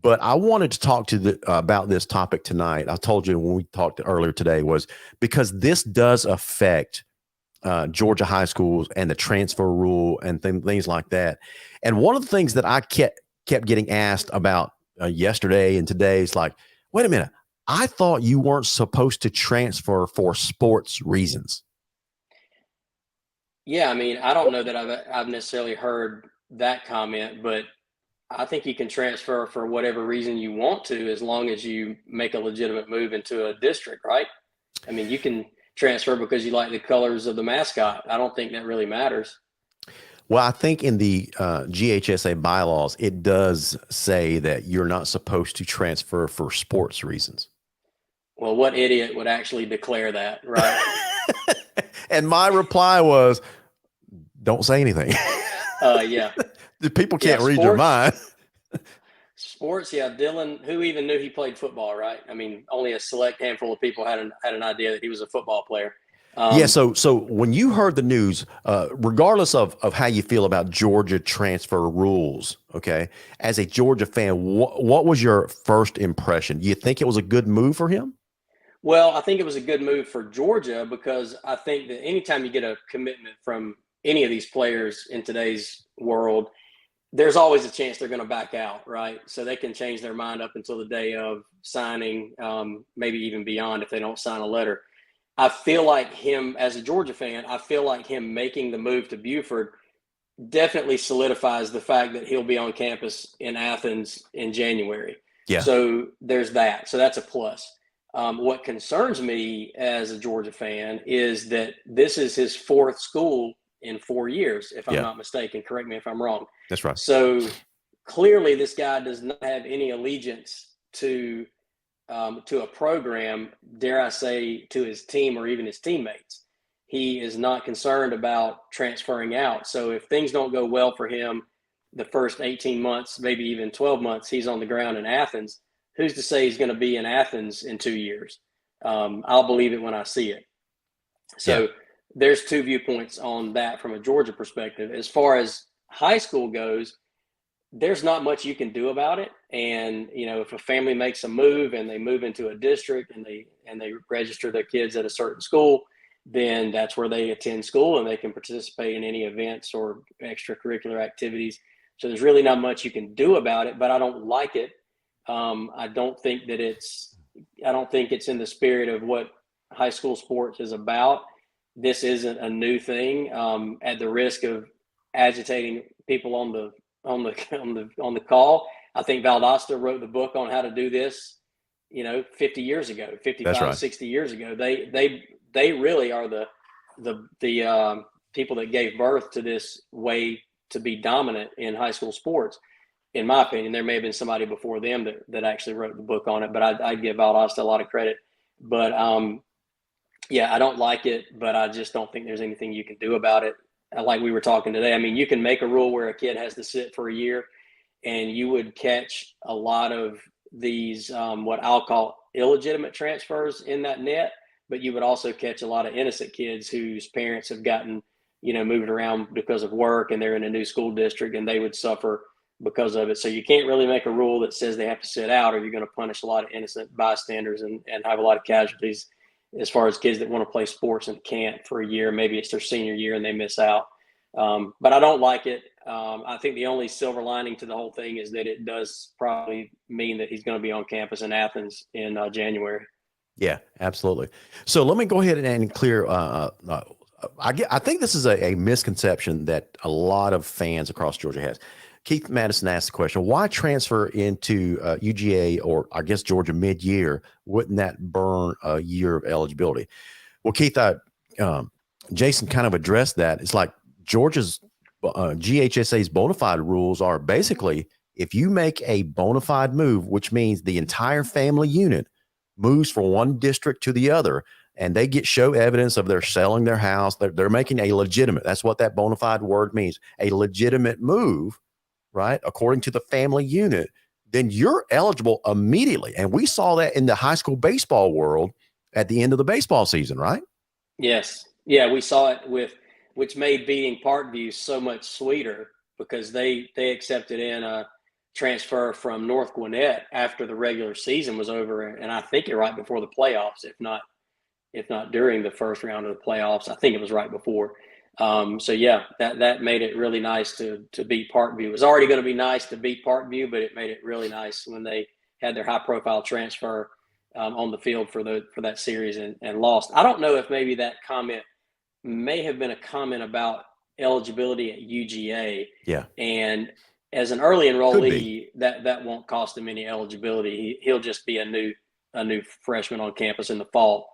but I wanted to talk to about this topic tonight. I told you when we talked earlier today was because this does affect Georgia high schools and the transfer rule and things like that. And one of the things that I kept getting asked about yesterday and today is like, wait a minute. I thought you weren't supposed to transfer for sports reasons. Yeah, I mean, I don't know that I've necessarily heard that comment, but I think you can transfer for whatever reason you want to, as long as you make a legitimate move into a district, right? I mean, you can transfer because you like the colors of the mascot. I don't think that really matters. Well, I think in the GHSA bylaws, it does say that you're not supposed to transfer for sports reasons. Well, what idiot would actually declare that, right? And my reply was, don't say anything. Yeah. The people can't read your mind. Sports, yeah. Dylan, who even knew he played football, right? I mean, only a select handful of people had an idea that he was a football player. Yeah. So when you heard the news, regardless of how you feel about Georgia transfer rules, okay, as a Georgia fan, what was your first impression? Do you think it was a good move for him? Well, I think it was a good move for Georgia because I think that anytime you get a commitment from any of these players in today's world, there's always a chance they're going to back out, right? So they can change their mind up until the day of signing, maybe even beyond if they don't sign a letter. I feel like him, as a Georgia fan, I feel like him making the move to Buford definitely solidifies the fact that he'll be on campus in Athens in January. Yeah. So there's that. So that's a plus. What concerns me as a Georgia fan is that this is his 4th school in 4 years, if I'm not mistaken. Correct me if I'm wrong. That's right. So clearly this guy does not have any allegiance to a program, dare I say, to his team or even his teammates. He is not concerned about transferring out. So if things don't go well for him the first 18 months, maybe even 12 months, he's on the ground in Athens, who's to say he's going to be in Athens in 2 years? I'll believe it when I see it. So there's 2 viewpoints on that from a Georgia perspective. As far as high school goes, there's not much you can do about it. And, you know, if a family makes a move and they move into a district and they register their kids at a certain school, then that's where they attend school and they can participate in any events or extracurricular activities. So there's really not much you can do about it, but I don't like it. I don't think it's in the spirit of what high school sports is about. This isn't a new thing. At the risk of agitating people on the call, I think Valdosta wrote the book on how to do this, 50 years ago, 55, right. 60 years ago. They really are the people that gave birth to this way to be dominant in high school sports. In my opinion, there may have been somebody before them that actually wrote the book on it, but I give Valdosta a lot of credit. But yeah, I don't like it, but I just don't think there's anything you can do about it. Like we were talking today, I mean, you can make a rule where a kid has to sit for a year, and you would catch a lot of these what I'll call illegitimate transfers in that net, but you would also catch a lot of innocent kids whose parents have gotten, moved around because of work, and they're in a new school district, and they would suffer because of it. So you can't really make a rule that says they have to sit out, or you're going to punish a lot of innocent bystanders and have a lot of casualties as far as kids that want to play sports and can't for a year. Maybe it's their senior year and they miss out. But I don't like it. I think the only silver lining to the whole thing is that it does probably mean that he's going to be on campus in Athens in January. Yeah, absolutely. So let me go ahead and clear. I think this is a misconception that a lot of fans across Georgia has. Keith Madison asked the question, why transfer into UGA, or I guess Georgia mid-year? Wouldn't that burn a year of eligibility? Well, Keith, Jason kind of addressed that. It's like Georgia's GHSA's bona fide rules are basically, if you make a bona fide move, which means the entire family unit moves from one district to the other, and they show evidence of they're selling their house, they're making a legitimate, that's what that bona fide word means, a legitimate move, right, according to the family unit, then you're eligible immediately. And we saw that in the high school baseball world at the end of the baseball season, right? Yes. Yeah, we saw it which made beating Parkview so much sweeter, because they accepted in a transfer from North Gwinnett after the regular season was over, and I think right before the playoffs, if not during the first round of the playoffs. I think it was right before. So yeah, that made it really nice to beat Parkview. It was already going to be nice to beat Parkview, but it made it really nice when they had their high profile transfer on the field for that series and lost. I don't know if maybe that comment may have been a comment about eligibility at UGA. Yeah. And as an early enrollee, that won't cost him any eligibility. He'll just be a new freshman on campus in the fall.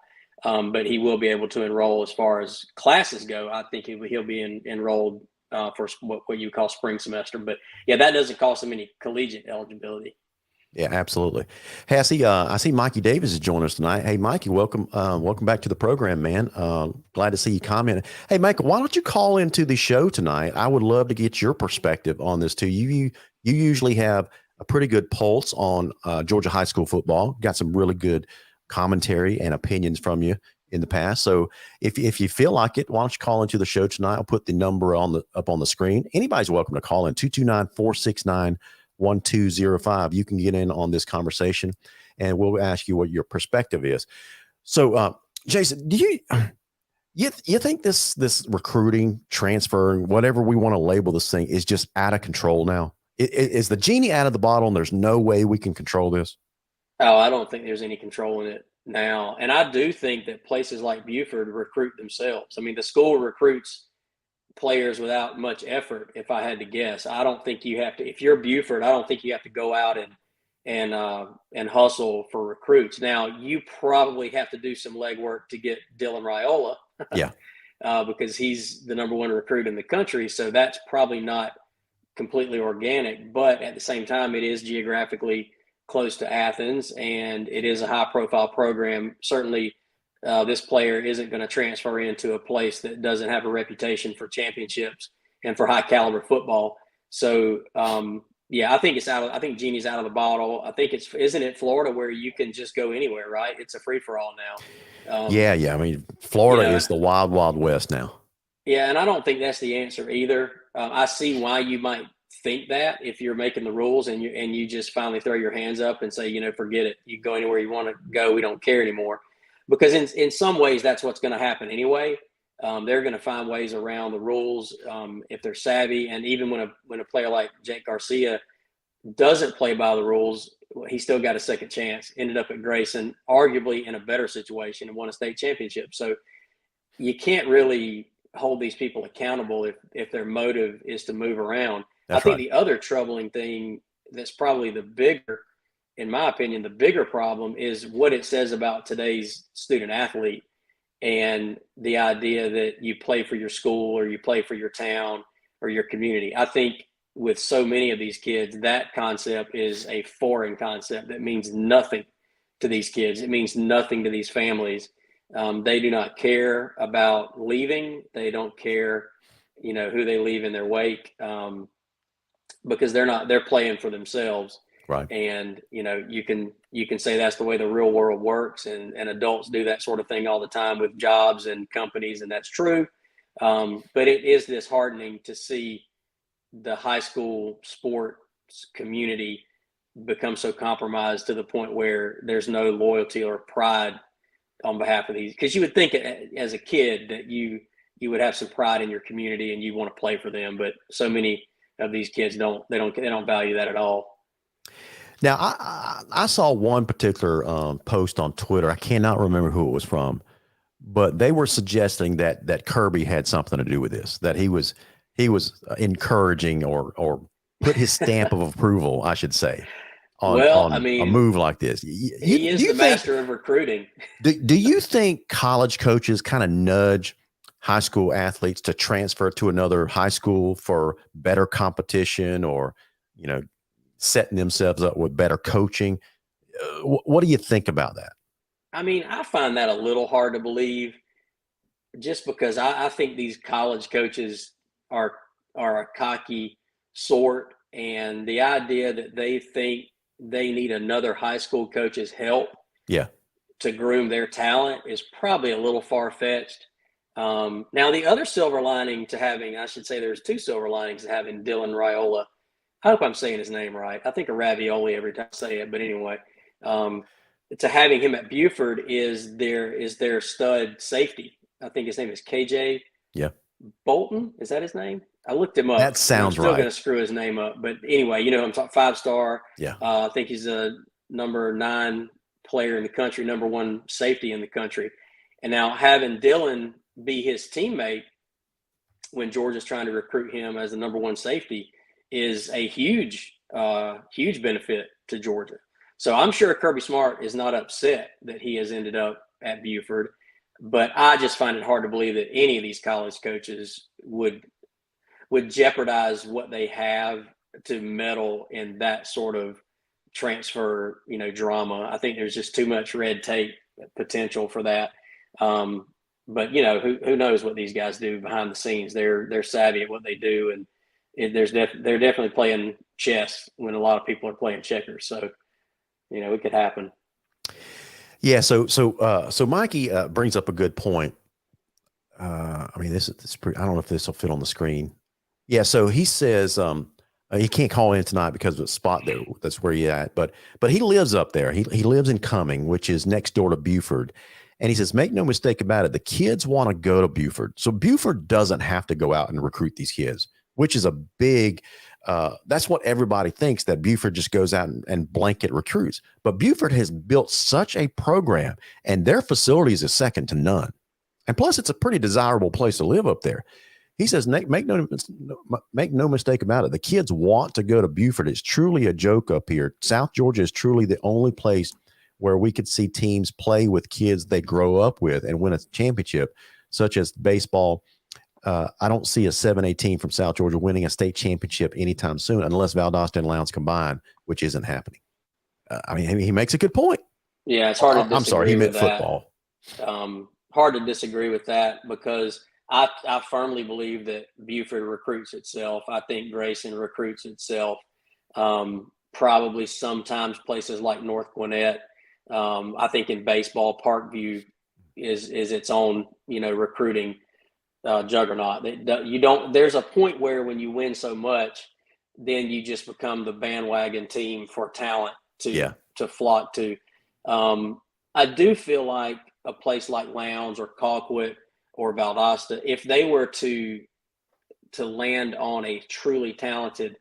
But he will be able to enroll as far as classes go. I think he'll be enrolled for what you call spring semester. But yeah, that doesn't cost him any collegiate eligibility. Yeah, absolutely. Hey, I see Mikey Davis is joining us tonight. Hey, Mikey, welcome back to the program, man. Glad to see you comment. Hey, Mike, why don't you call into the show tonight? I would love to get your perspective on this too. You usually have a pretty good pulse on Georgia high school football. Got some really good commentary and opinions from you in the past. So if you feel like it, why don't you call into the show tonight? I'll put the number up on the screen. Anybody's welcome to call in 229-469-1205. You can get in on this conversation, and we'll ask you what your perspective is. So, Jason, do you think this recruiting, transfer, whatever we want to label this thing, is just out of control now? Is the genie out of the bottle, and there's no way we can control this? Oh, I don't think there's any control in it now. And I do think that places like Buford recruit themselves. I mean, the school recruits players without much effort, if I had to guess. I don't think you have to, if you're Buford, I don't think you have to go out and hustle for recruits. Now, you probably have to do some legwork to get Dylan Raiola. Yeah. Because he's the number one recruit in the country. So that's probably not completely organic, but at the same time, it is geographically close to Athens, and it is a high-profile program. Certainly, this player isn't going to transfer into a place that doesn't have a reputation for championships and for high-caliber football. So, yeah, I think I think Genie's out of the bottle. I think isn't it Florida where you can just go anywhere, right? It's a free-for-all now. Yeah. I mean, Florida is the wild, wild west now. Yeah, and I don't think that's the answer either. I see why you might think that if you're making the rules and you just finally throw your hands up and say, forget it. You go anywhere you want to go. We don't care anymore. Because in some ways, that's what's going to happen anyway. They're going to find ways around the rules if they're savvy. And even when a player like Jake Garcia doesn't play by the rules, he still got a second chance. Ended up at Grayson, arguably in a better situation, and won a state championship. So you can't really hold these people accountable if their motive is to move around. I think the other troubling thing that's probably in my opinion, the bigger problem is what it says about today's student athlete. and the idea that you play for your school or you play for your town or your community. I think with so many of these kids, that concept is a foreign concept that means nothing to these kids. It means nothing to these families. They do not care about leaving. They don't care, who they leave in their wake, because they're playing for themselves. Right. And, you can say that's the way the real world works, and adults do that sort of thing all the time with jobs and companies. And that's true. But it is disheartening to see the high school sports community become so compromised to the point where there's no loyalty or pride on behalf of these. Because you would think as a kid that you would have some pride in your community and you want to play for them, but so many of these kids don't value that at all. Now, I saw one particular post on Twitter. I cannot remember who it was from, but they were suggesting that Kirby had something to do with this, that he was encouraging or put his stamp of approval, I should say, on a move like this. He is the master of recruiting. Do you think college coaches kind of nudge high school athletes to transfer to another high school for better competition, or, setting themselves up with better coaching? What do you think about that? I mean, I find that a little hard to believe, just because I think these college coaches are a cocky sort, and the idea that they think they need another high school coach's help to groom their talent is probably a little far-fetched. Now, the other silver lining to having, I should say there's two silver linings to having Dylan Raiola. I hope I'm saying his name right. I think of ravioli every time I say it, but anyway, to having him at Buford is their stud safety. I think his name is KJ Bolton. Is that his name? I looked him up. That sounds right. I'm still going to screw his name up, but anyway, I'm talking 5-star. Yeah. I think he's a number 9 player in the country, number 1 safety in the country. And now having Dylan be his teammate when Georgia's trying to recruit him as the number 1 safety is a huge benefit to Georgia. So I'm sure Kirby Smart is not upset that he has ended up at Buford, but I just find it hard to believe that any of these college coaches would jeopardize what they have to meddle in that sort of transfer, drama. I think there's just too much red tape potential for that. But who knows what these guys do behind the scenes? They're savvy at what they do, and they're definitely playing chess when a lot of people are playing checkers. So, it could happen. Yeah. So Mikey brings up a good point. I mean, this is pretty, I don't know if this will fit on the screen. Yeah. So he says he can't call in tonight because of the spot there. That's where he's at. But he lives up there. He lives in Cumming, which is next door to Buford. And he says, make no mistake about it, the kids want to go to Buford. So Buford doesn't have to go out and recruit these kids, which is a big that's what everybody thinks, that Buford just goes out and blanket recruits. But Buford has built such a program, and their facilities is second to none. And plus, it's a pretty desirable place to live up there. He says, make no mistake about it. The kids want to go to Buford. It's truly a joke up here. South Georgia is truly the only place where we could see teams play with kids they grow up with and win a championship, such as baseball. I don't see a 7A team from South Georgia winning a state championship anytime soon, unless Valdosta and Lowndes combine, which isn't happening. I mean, he makes a good point. Yeah, it's hard to disagree. I'm sorry, he meant with football. Hard to disagree with that, because I firmly believe that Buford recruits itself. I think Grayson recruits itself. Probably sometimes places like North Gwinnett. I think in baseball, Parkview is its own, recruiting juggernaut. There's a point where when you win so much, then you just become the bandwagon team for talent to flock to. I do feel like a place like Lowndes or Colquitt or Valdosta, if they were to land on a truly talented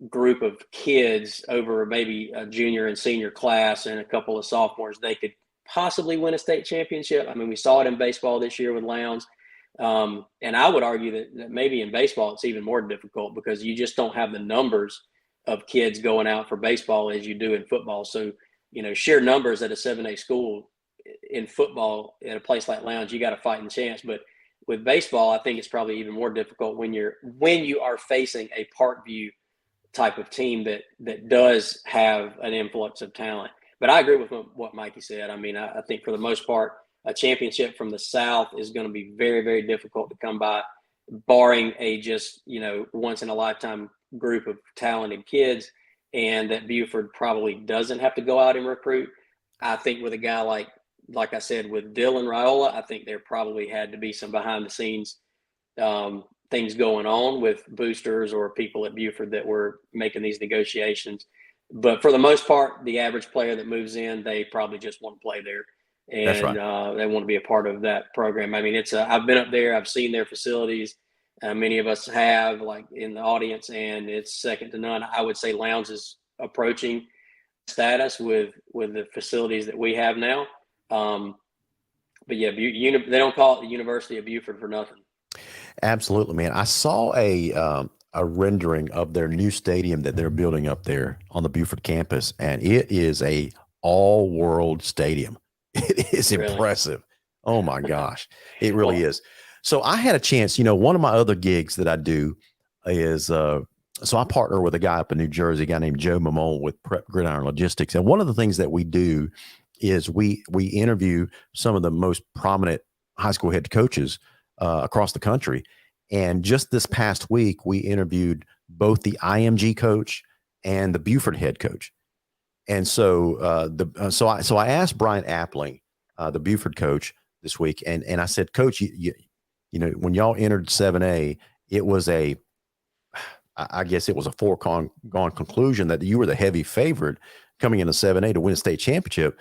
group of kids over maybe a junior and senior class and a couple of sophomores, they could possibly win a state championship. I mean, we saw it in baseball this year with Lowndes. And I would argue that maybe in baseball it's even more difficult, because you just don't have the numbers of kids going out for baseball as you do in football. So, sheer numbers at a 7A school in football at a place like Lowndes, you got a fighting chance. But with baseball, I think it's probably even more difficult when you are facing a Parkview type of team that does have an influx of talent. But I agree with what Mikey said. I mean, I think for the most part, a championship from the South is going to be very, very difficult to come by, barring a just, once in a lifetime group of talented kids, and that Buford probably doesn't have to go out and recruit. I think with a guy like I said, with Dylan Raiola, I think there probably had to be some behind the scenes things going on with boosters or people at Buford that were making these negotiations. But for the most part, the average player that moves in, they probably just want to play there. And That's right. They want to be a part of that program. I mean, I've been up there, I've seen their facilities. Many of us have, like in the audience, and it's second to none. I would say Lowndes is approaching status with the facilities that we have now. But yeah, they don't call it the University of Buford for nothing. Absolutely, man. I saw a rendering of their new stadium that they're building up there on the Buford campus, and it is a all-world stadium. It is Really? Impressive. Oh my gosh, it really is. So I had a chance, one of my other gigs that I do is, so I partner with a guy up in New Jersey, a guy named Joe Mamone with Prep Gridiron Logistics. And one of the things that we do is we interview some of the most prominent high school head coaches across the country. And just this past week, we interviewed both the IMG coach and the Buford head coach. And so so I asked Brian Appling, the Buford coach, this week, and I said, Coach, when y'all entered 7A, it was I guess it was a foregone conclusion that you were the heavy favorite coming into 7A to win a state championship,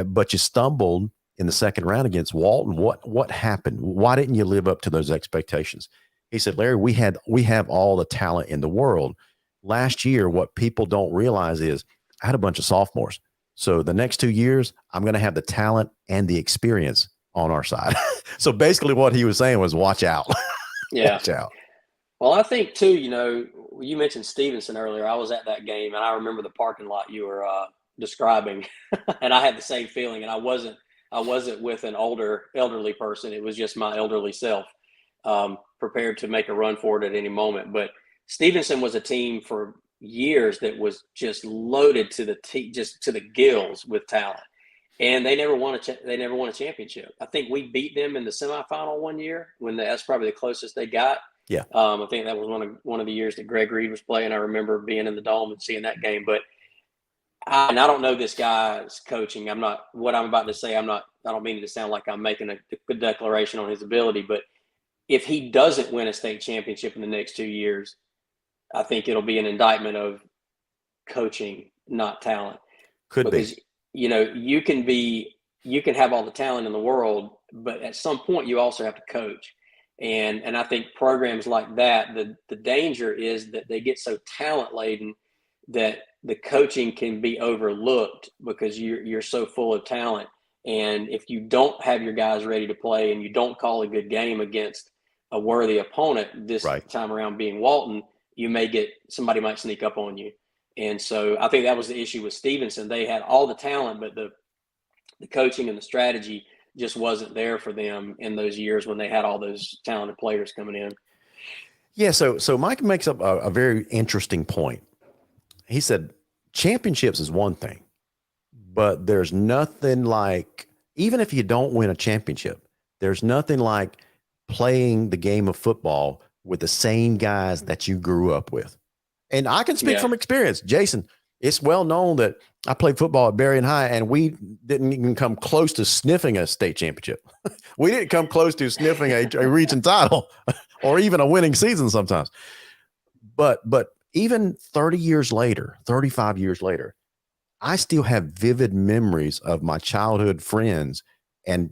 but you stumbled in the second round against Walton. What happened? Why didn't you live up to those expectations? He said, Larry, we have all the talent in the world. Last year, what people don't realize is I had a bunch of sophomores. So the next 2 years, I'm going to have the talent and the experience on our side. So basically what he was saying was watch out. Yeah. Watch out. Well, I think too, you mentioned Stevenson earlier. I was at that game and I remember the parking lot you were describing and I had the same feeling, and I wasn't with an elderly person. It was just my elderly self, prepared to make a run for it at any moment. But Stevenson was a team for years that was just loaded to the gills with talent, and they never won a championship. I think we beat them in the semifinal one year that's probably the closest they got. Yeah. I think that was one of the years that Greg Reed was playing. I remember being in the Dome and seeing that game. But I don't know this guy's coaching. What I'm about to say, I don't mean it to sound like I'm making a good declaration on his ability, but if he doesn't win a state championship in the next 2 years, I think it'll be an indictment of coaching, not talent. Because, you can have all the talent in the world, but at some point you also have to coach. And I think programs like that, the danger is that they get so talent laden that the coaching can be overlooked because you're so full of talent. And if you don't have your guys ready to play and you don't call a good game against a worthy opponent, this time around being Walton, somebody might sneak up on you. And so I think that was the issue with Stevenson. They had all the talent, but the coaching and the strategy just wasn't there for them in those years when they had all those talented players coming in. Yeah. So Mike makes up a very interesting point. He said championships is one thing, but there's nothing like, even if you don't win a championship, there's nothing like playing the game of football with the same guys that you grew up with. And I can speak from experience. Jason, it's well known that I played football at Berrien High, and we didn't even come close to sniffing a state championship. We didn't come close to sniffing a region title or even a winning season sometimes. But even 30 years later, 35 years later, I still have vivid memories of my childhood friends and,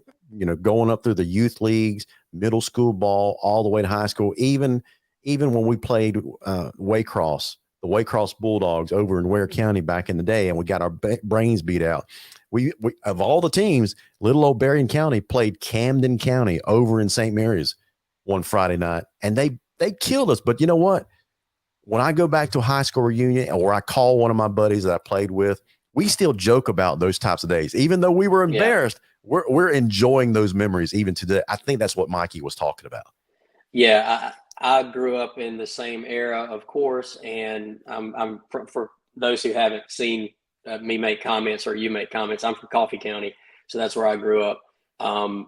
going up through the youth leagues, middle school ball, all the way to high school, even when we played Waycross, the Waycross Bulldogs over in Ware County back in the day, and we got our brains beat out. We of all the teams, little old Berrien County played Camden County over in St. Mary's one Friday night, and they killed us. But you know what? When I go back to a high school reunion or I call one of my buddies that I played with, we still joke about those types of days. Even though we were embarrassed, we're enjoying those memories even today. I think that's what Mikey was talking about. Yeah, I grew up in the same era, of course, and I'm for those who haven't seen me make comments or you make comments, I'm from Coffee County, so that's where I grew up,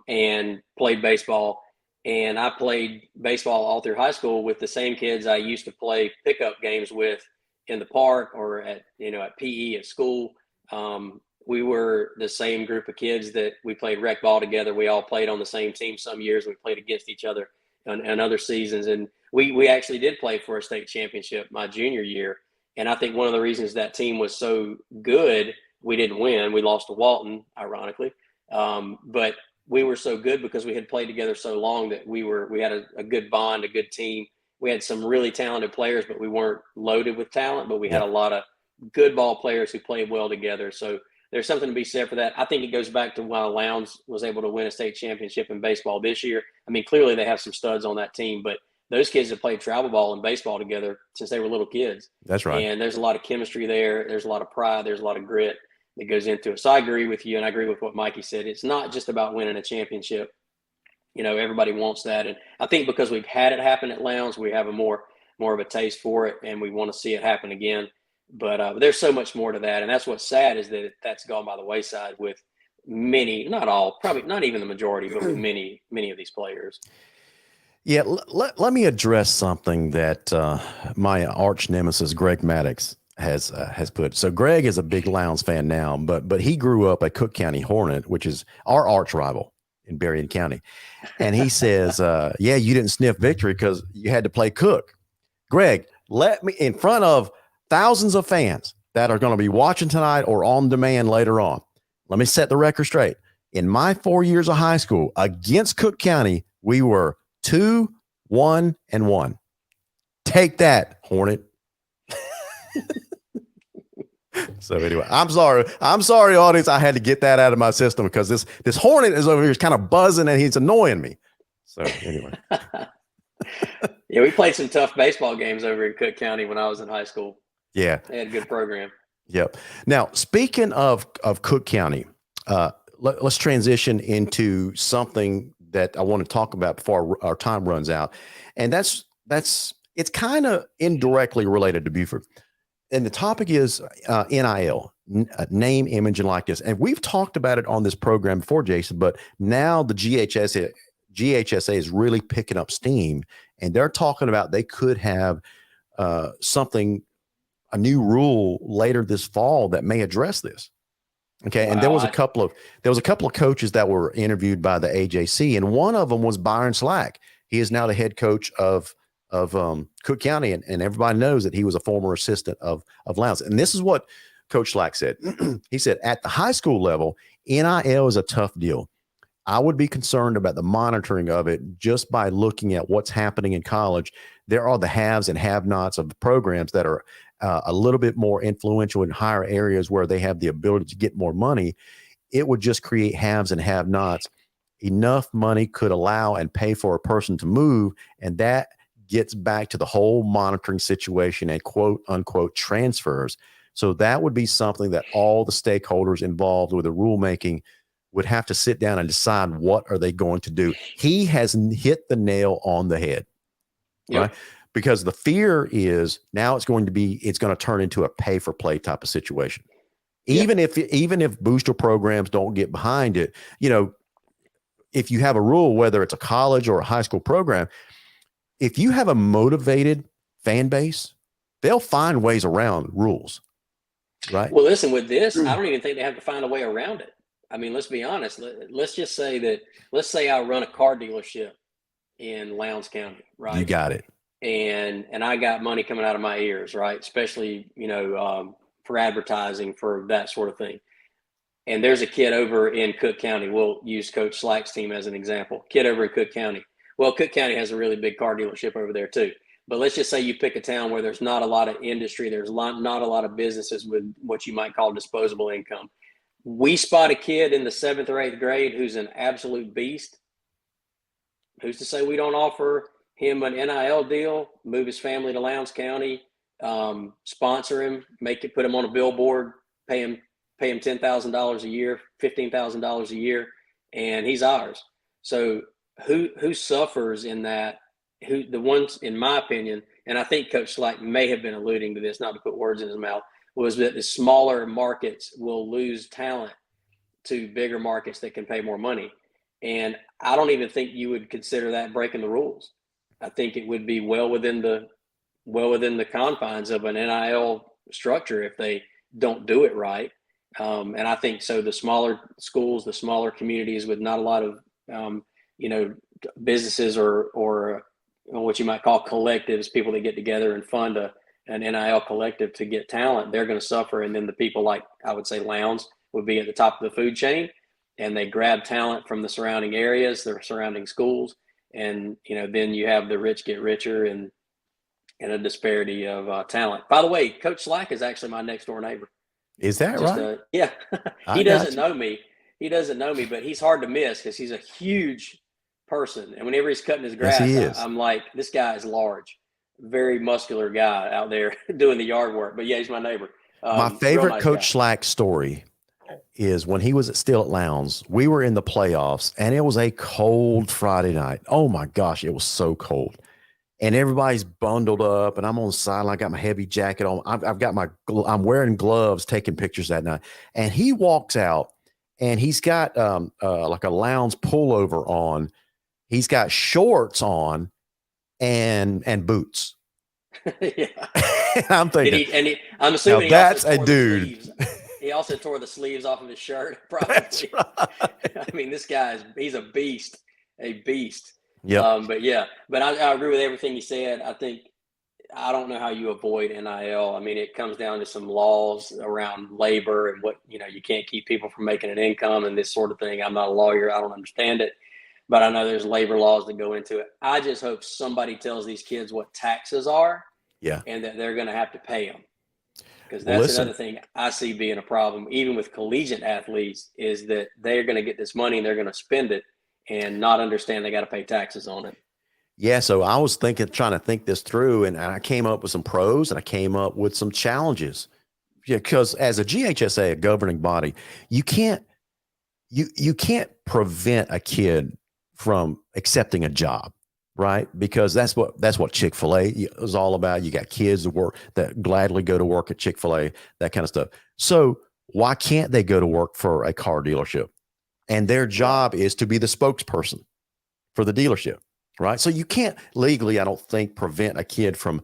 and played baseball. And I played baseball all through high school with the same kids I used to play pickup games with in the park or at PE at school. We were the same group of kids that we played rec ball together. We all played on the same team some years. We played against each other on other seasons. And we actually did play for a state championship my junior year. And I think one of the reasons that team was so good, we didn't win. We lost to Walton, ironically. But we were so good because we had played together so long that we had a good bond, a good team. We had some really talented players, but we weren't loaded with talent, but we had a lot of good ball players who played well together. So there's something to be said for that. I think it goes back to why Lowndes was able to win a state championship in baseball this year. I mean, clearly they have some studs on that team, but those kids have played travel ball and baseball together since they were little kids. That's right. And there's a lot of chemistry there. There's a lot of pride. There's a lot of grit that goes into it. So I agree with you, and I agree with what Mikey said. It's not just about winning a championship. Everybody wants that. And I think because we've had it happen at Lowndes, we have a more of a taste for it, and we want to see it happen again. But there's so much more to that. And that's what's sad is that that's gone by the wayside with many, not all, probably not even the majority, but with many of these players. Yeah, let me address something that my arch nemesis, Greg Maddox, has put. So Greg is a big Lowndes fan now, but he grew up a Cook County Hornet, which is our arch rival in Berrien County. And he says, yeah, you didn't sniff victory because you had to play Cook. Greg, let me, in front of thousands of fans that are going to be watching tonight or on demand later on, let me set the record straight. In my 4 years of high school against Cook County, we were 2-1-1. Take that, Hornet. So anyway, I'm sorry, audience. I had to get that out of my system because this Hornet is over here kind of buzzing and he's annoying me. So anyway. Yeah, we played some tough baseball games over in Cook County when I was in high school. Yeah. They had a good program. Yep. Now, speaking of Cook County, let's transition into something that I want to talk about before our time runs out. And that's it's kind of indirectly related to Buford. And the topic is NIL, name, image, and likeness. And we've talked about it on this program before, Jason, but now the GHSA is really picking up steam, and they're talking about they could have a new rule later this fall that may address this. Okay. Wow. And there was a couple of coaches that were interviewed by the AJC, and one of them was Byron Slack. He is now the head coach of Cook County, and everybody knows that he was a former assistant of Lowndes. And this is what Coach Slack said. He said, at the high school level, NIL is a tough deal. I would be concerned about the monitoring of it just by looking at what's happening in college. There are the haves and have-nots of the programs that are a little bit more influential in higher areas where they have the ability to get more money. It would just create haves and have-nots. Enough money could allow and pay for a person to move, and that gets back to the whole monitoring situation and quote unquote transfers. So that would be something that all the stakeholders involved with the rulemaking would have to sit down and decide what are they going to do. He has hit the nail on the head, right? Because the fear is now it's going to turn into a pay for play type of situation. Even if booster programs don't get behind it, if you have a rule, whether it's a college or a high school program, if you have a motivated fan base, they'll find ways around rules, right? Well, listen, with this, I don't even think they have to find a way around it. I mean, let's be honest. Let's just say let's say I run a car dealership in Lowndes County, right? You got it. And I got money coming out of my ears, right? Especially, for advertising, for that sort of thing. And there's a kid over in Cook County. We'll use Coach Slack's team as an example. Kid over in Cook County. Well, Cook County has a really big car dealership over there too. But let's just say you pick a town where there's not a lot of industry. There's not a lot of businesses with what you might call disposable income. We spot a kid in the 7th or 8th grade who's an absolute beast. Who's to say we don't offer him an NIL deal, move his family to Lowndes County, sponsor him, put him on a billboard, pay him $10,000 a year, $15,000 a year, and he's ours. So who suffers in that? Who the ones, in my opinion, and I think Coach Slack may have been alluding to this, not to put words in his mouth, was that the smaller markets will lose talent to bigger markets that can pay more money. And I don't even think you would consider that breaking the rules. I think it would be well within the confines of an NIL structure if they don't do it right. And I think so. The smaller schools, the smaller communities with not a lot of businesses or what you might call collectives, people that get together and fund an NIL collective to get talent, they're going to suffer. And then the people like, I would say, Lowndes would be at the top of the food chain, and they grab talent from the surrounding areas, the surrounding schools. And, then you have the rich get richer and a disparity of talent. By the way, Coach Slack is actually my next door neighbor. Is that right? Yeah. He doesn't know me. He doesn't know me, but he's hard to miss because he's a huge person. And whenever he's cutting his grass, yes, I'm like, this guy is large, very muscular guy out there doing the yard work. But yeah, he's my neighbor. My favorite nice Coach guy. Slack story is when he was still at Lowndes. We were in the playoffs, and it was a cold Friday night. Oh my gosh, it was so cold. And everybody's bundled up, and I'm on the sideline. I got my heavy jacket on. I'm wearing gloves, taking pictures that night. And he walks out, and he's got like a Lowndes pullover on. He's got shorts on, and boots. Yeah. I'm thinking, I'm assuming that's a dude. He also tore the sleeves off of his shirt. Probably. That's right. I mean, this guy he's a beast. Yeah. But I agree with everything you said. I don't know how you avoid NIL. I mean, it comes down to some laws around labor and what, you can't keep people from making an income and this sort of thing. I'm not a lawyer. I don't understand it, but I know there's labor laws that go into it. I just hope somebody tells these kids what taxes are. Yeah. And that they're going to have to pay them. Because that's another thing I see being a problem, even with collegiate athletes, is that they're going to get this money and they're going to spend it and not understand they got to pay taxes on it. Yeah. So I was trying to think this through, and I came up with some pros and I came up with some challenges. Yeah, because as a GHSA, a governing body, you can't prevent a kid from accepting a job. Right. Because that's what Chick-fil-A is all about. You got kids that gladly go to work at Chick-fil-A, that kind of stuff. So why can't they go to work for a car dealership? And their job is to be the spokesperson for the dealership. Right. So you can't legally, I don't think, prevent a kid from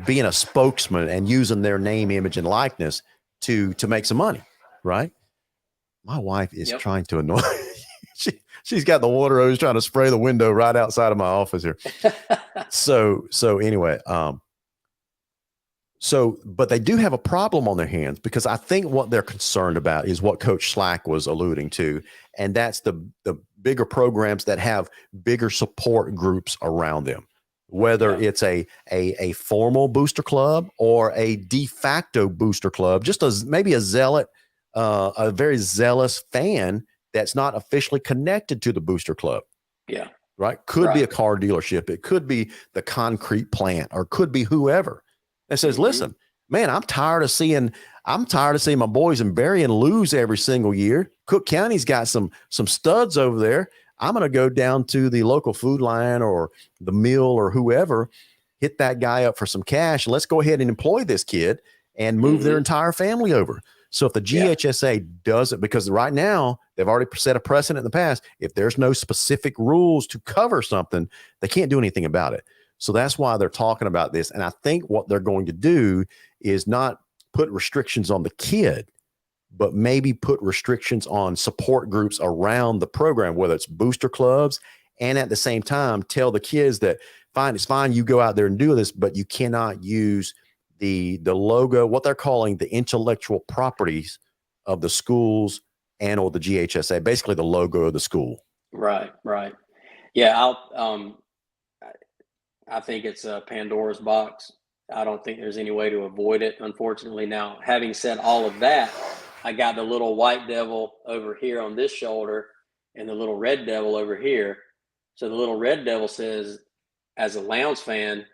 being a spokesman and using their name, image, and likeness to make some money. Right. My wife is trying to annoy She's got the water hose trying to spray the window right outside of my office here. So anyway, but they do have a problem on their hands, because I think what they're concerned about is what Coach Slack was alluding to. And that's the bigger programs that have bigger support groups around them, whether it's a formal booster club or a de facto booster club, just as maybe a zealot, a very zealous fan that's not officially connected to the booster club. Yeah. Right. Could be a car dealership. It could be the concrete plant, or could be whoever that says, listen, man, I'm tired of seeing my boys in Berrien lose every single year. Cook County's got some studs over there. I'm going to go down to the local Food Line or the mill or whoever, hit that guy up for some cash. And let's go ahead and employ this kid and move their entire family over. So if the GHSA does it, because right now they've already set a precedent in the past, if there's no specific rules to cover something, they can't do anything about it. So that's why they're talking about this. And I think what they're going to do is not put restrictions on the kid, but maybe put restrictions on support groups around the program, whether it's booster clubs, and at the same time tell the kids that it's fine, you go out there and do this, but you cannot use the logo, what they're calling the intellectual properties of the schools and or the GHSA, basically the logo of the school. Right. Yeah, I think it's a Pandora's box. I don't think there's any way to avoid it, unfortunately. Now, having said all of that, I got the little white devil over here on this shoulder and the little red devil over here. So the little red devil says, as a Lowndes fan,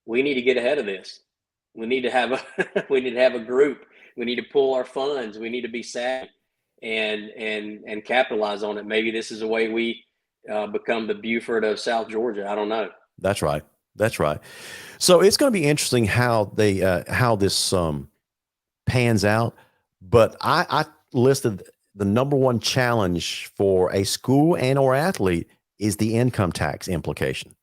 we need to get ahead of this. We need to have a group. We need to pull our funds. We need to be savvy. and capitalize on it. Maybe this is the way we become the Buford of South Georgia. I don't know. That's right. That's right. So it's going to be interesting how how this pans out. But I listed the number one challenge for a school and or athlete is the income tax implication.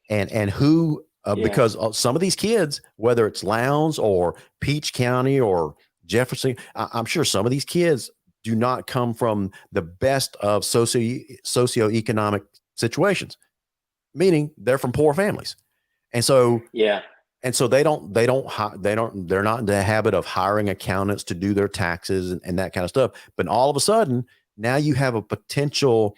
And who because some of these kids, whether it's Lowndes or Peach County or Jefferson, I'm sure some of these kids do not come from the best of socioeconomic situations, meaning they're from poor families. And so they're not in the habit of hiring accountants to do their taxes and that kind of stuff. But all of a sudden, now you have a potential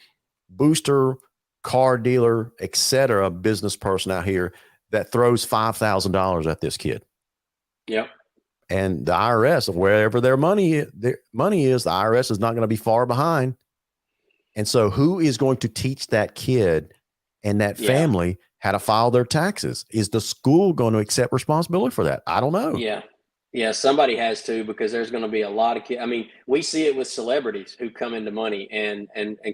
booster, car dealer, et cetera, business person out here that throws $5,000 at this kid. Yep. And the IRS, wherever their money is, the IRS is not going to be far behind. And so who is going to teach that kid and that family how to file their taxes? Is the school going to accept responsibility for that? I don't know. Yeah, somebody has to, because there's going to be a lot of kids. I mean, we see it with celebrities who come into money and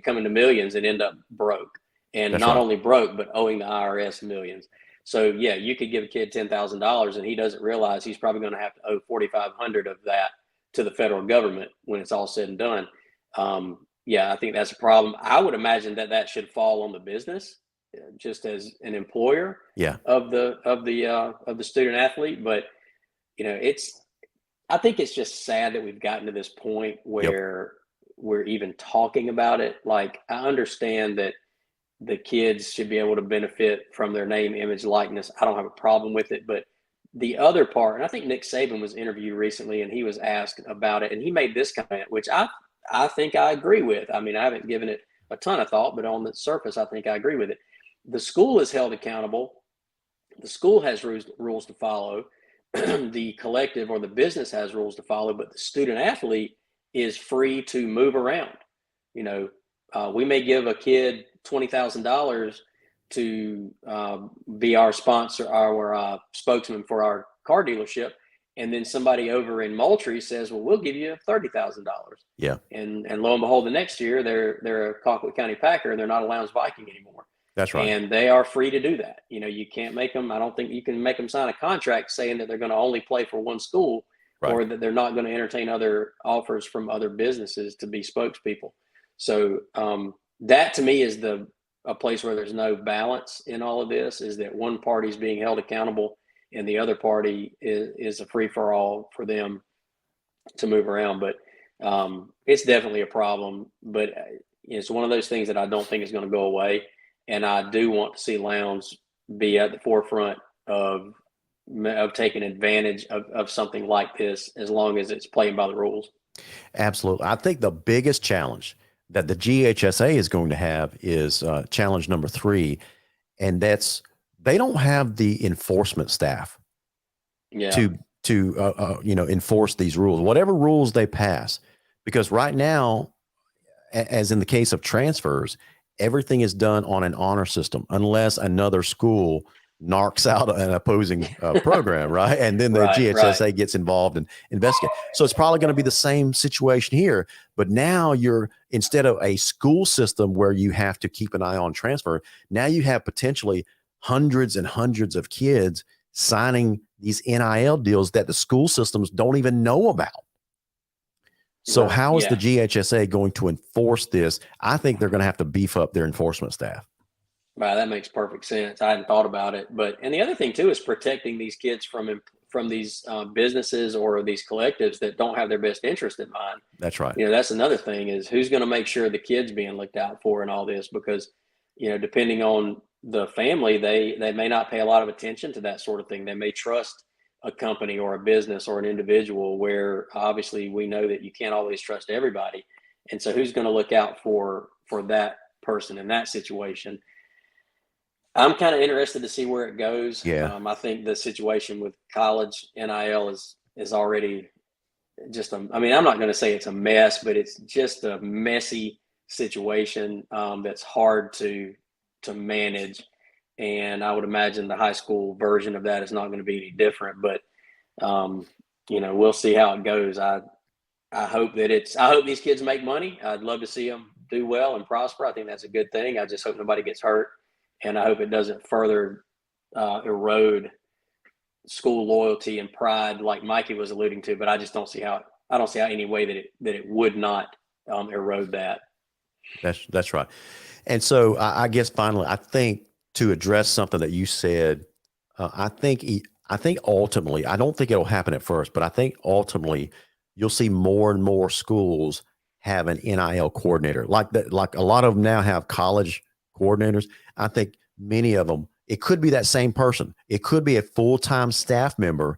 come into millions and end up broke. And That's not right. only broke, but owing the IRS millions. So yeah, you could give a kid $10,000 and he doesn't realize he's probably going to have to owe $4,500 of that to the federal government when it's all said and done. I think that's a problem. I would imagine that should fall on the business, just as an employer of the student athlete. But I think it's just sad that we've gotten to this point where we're even talking about it. Like, I understand that the kids should be able to benefit from their name, image, likeness. I don't have a problem with it. But the other part, and I think Nick Saban was interviewed recently and he was asked about it, and he made this comment, which I think I agree with. I mean, I haven't given it a ton of thought, but on the surface, I think I agree with it. The school is held accountable. The school has rules to follow. The collective or the business has rules to follow, but the student athlete is free to move around. We may give a kid $20,000 to be our sponsor, our spokesman for our car dealership, and then somebody over in Moultrie says, "Well, we'll give you $30,000." Yeah. And lo and behold, the next year they're a Colquitt County Packer and they're not a Lowndes Viking anymore. That's right. And they are free to do that. You can't make them. I don't think you can make them sign a contract saying that they're going to only play for one school, or that they're not going to entertain other offers from other businesses to be spokespeople. So that to me is a place where there's no balance in all of this, is that one party is being held accountable and the other party is a free for all for them to move around. But it's definitely a problem, but it's one of those things that I don't think is going to go away. And I do want to see Lowndes be at the forefront of taking advantage of something like this, as long as it's playing by the rules. Absolutely. I think the biggest challenge that the GHSA is going to have is challenge number 3. And that's, they don't have the enforcement staff to enforce these rules, whatever rules they pass. Because right now, as in the case of transfers, everything is done on an honor system, unless another school narcs out an opposing program, right? And then the GHSA gets involved and investigate. So it's probably going to be the same situation here. But now instead of a school system where you have to keep an eye on transfer, now you have potentially hundreds and hundreds of kids signing these NIL deals that the school systems don't even know about. So how is the GHSA going to enforce this? I think they're going to have to beef up their enforcement staff. Wow, that makes perfect sense. I hadn't thought about it. And the other thing too is protecting these kids from these businesses or these collectives that don't have their best interest in mind. That's right. That's another thing, is who's going to make sure the kid's being looked out for in all this, because depending on the family, they may not pay a lot of attention to that sort of thing. They may trust a company or a business or an individual, where obviously we know that you can't always trust everybody. And so who's going to look out for that person in that situation? I'm kind of interested to see where it goes. Yeah. I think the situation with college NIL is already just I'm not going to say it's a mess, but it's just a messy situation that's hard to manage. And I would imagine the high school version of that is not going to be any different. But, we'll see how it goes. I hope these kids make money. I'd love to see them do well and prosper. I think that's a good thing. I just hope nobody gets hurt, and I hope it doesn't further erode school loyalty and pride like Mikey was alluding to. But I just don't see how any way that it would not erode that. That's right. And so I guess finally, I think to address something that you said, I think ultimately, I don't think it'll happen at first, but I think ultimately you'll see more and more schools have an NIL coordinator like that. Like a lot of them now have college coordinators. I think many of them, it could be that same person. It could be a full-time staff member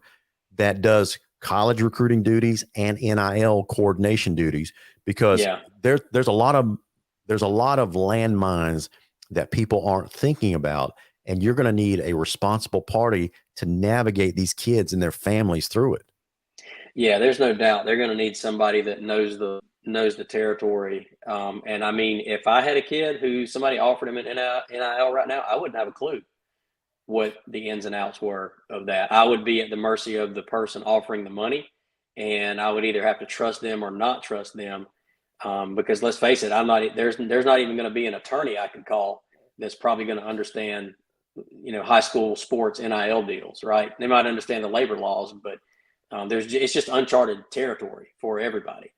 that does college recruiting duties and NIL coordination duties, because there's a lot of landmines that people aren't thinking about, and you're going to need a responsible party to navigate these kids and their families through it. Yeah, there's no doubt they're going to need somebody that knows the territory. And I mean, if I had a kid who somebody offered him an NIL right now, I wouldn't have a clue what the ins and outs were of that. I would be at the mercy of the person offering the money, and I would either have to trust them or not trust them. Because let's face it, there's not even going to be an attorney I could call that's probably going to understand, high school sports NIL deals, right? They might understand the labor laws, but it's just uncharted territory for everybody.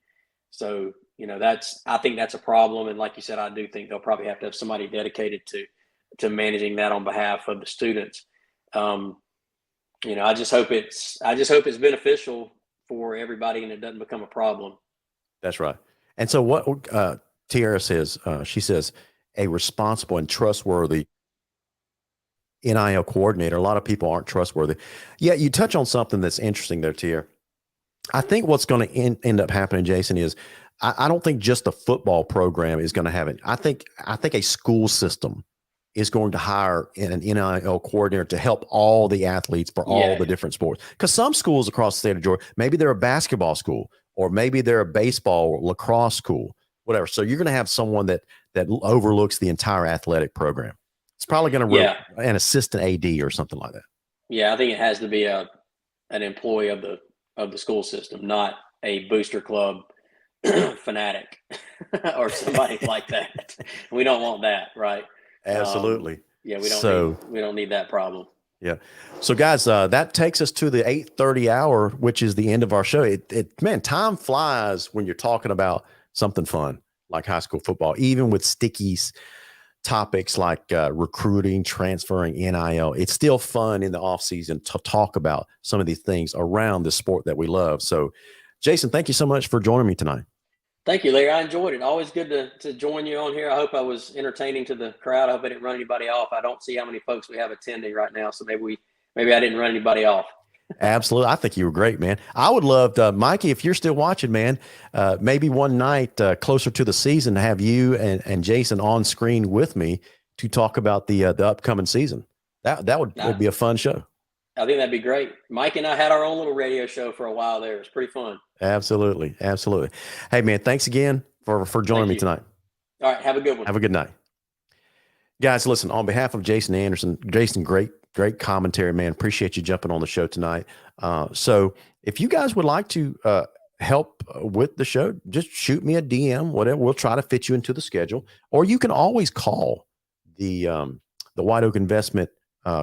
So, I think that's a problem. And like you said, I do think they'll probably have to have somebody dedicated to managing that on behalf of the students. I just hope it's beneficial for everybody and it doesn't become a problem. That's right. And so what Tiara says, she says, a responsible and trustworthy NIL coordinator. A lot of people aren't trustworthy. Yeah, you touch on something that's interesting there, Tiara. I think what's going to end up happening, Jason, is I don't think just the football program is going to have it. I think a school system is going to hire an NIL coordinator to help all the athletes for all the different sports. Because some schools across the state of Georgia, maybe they're a basketball school, or maybe they're a baseball or lacrosse school, whatever. So you're going to have someone that overlooks the entire athletic program. It's probably going to an assistant AD or something like that. Yeah, I think it has to be an employee of the school system, not a booster club fanatic or somebody like that. We don't want that, right? Absolutely. We don't need that problem. Yeah. So guys, that takes us to the 8:30 hour, which is the end of our show. Man, time flies when you're talking about something fun like high school football, even with sticky topics like recruiting, transferring, NIL. It's still fun in the off season to talk about some of these things around the sport that we love. So Jason, thank you so much for joining me tonight. Thank you, Larry. I enjoyed it. Always good to join you on here. I hope I was entertaining to the crowd. I hope I didn't run anybody off. I don't see how many folks we have attending right now, so maybe I didn't run anybody off. Absolutely. I think you were great, man. I would love Mikey, if you're still watching, man, maybe one night closer to the season to have you and Jason on screen with me to talk about the upcoming season. That would be a fun show. I think that'd be great. Mike and I had our own little radio show for a while there. It was pretty fun. Absolutely. Hey, man, thanks again for joining me tonight. All right. Have a good one. Have a good night. Guys, listen, on behalf of Jason Anderson, Jason, great commentary, man. Appreciate you jumping on the show tonight. So if you guys would like to help with the show, just shoot me a DM, whatever. We'll try to fit you into the schedule. Or you can always call the White Oak Investment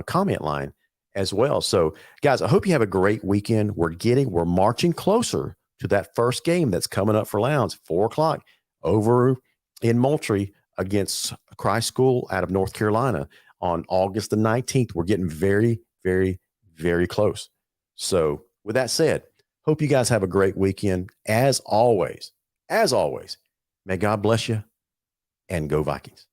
comment line as well. So guys, I hope you have a great weekend. We're marching closer to that first game that's coming up for Lowndes, 4:00 over in Moultrie against Christ School out of North Carolina on August the 19th. We're getting very, very, very close. So with that said, hope you guys have a great weekend. As always, may God bless you, and go Vikings.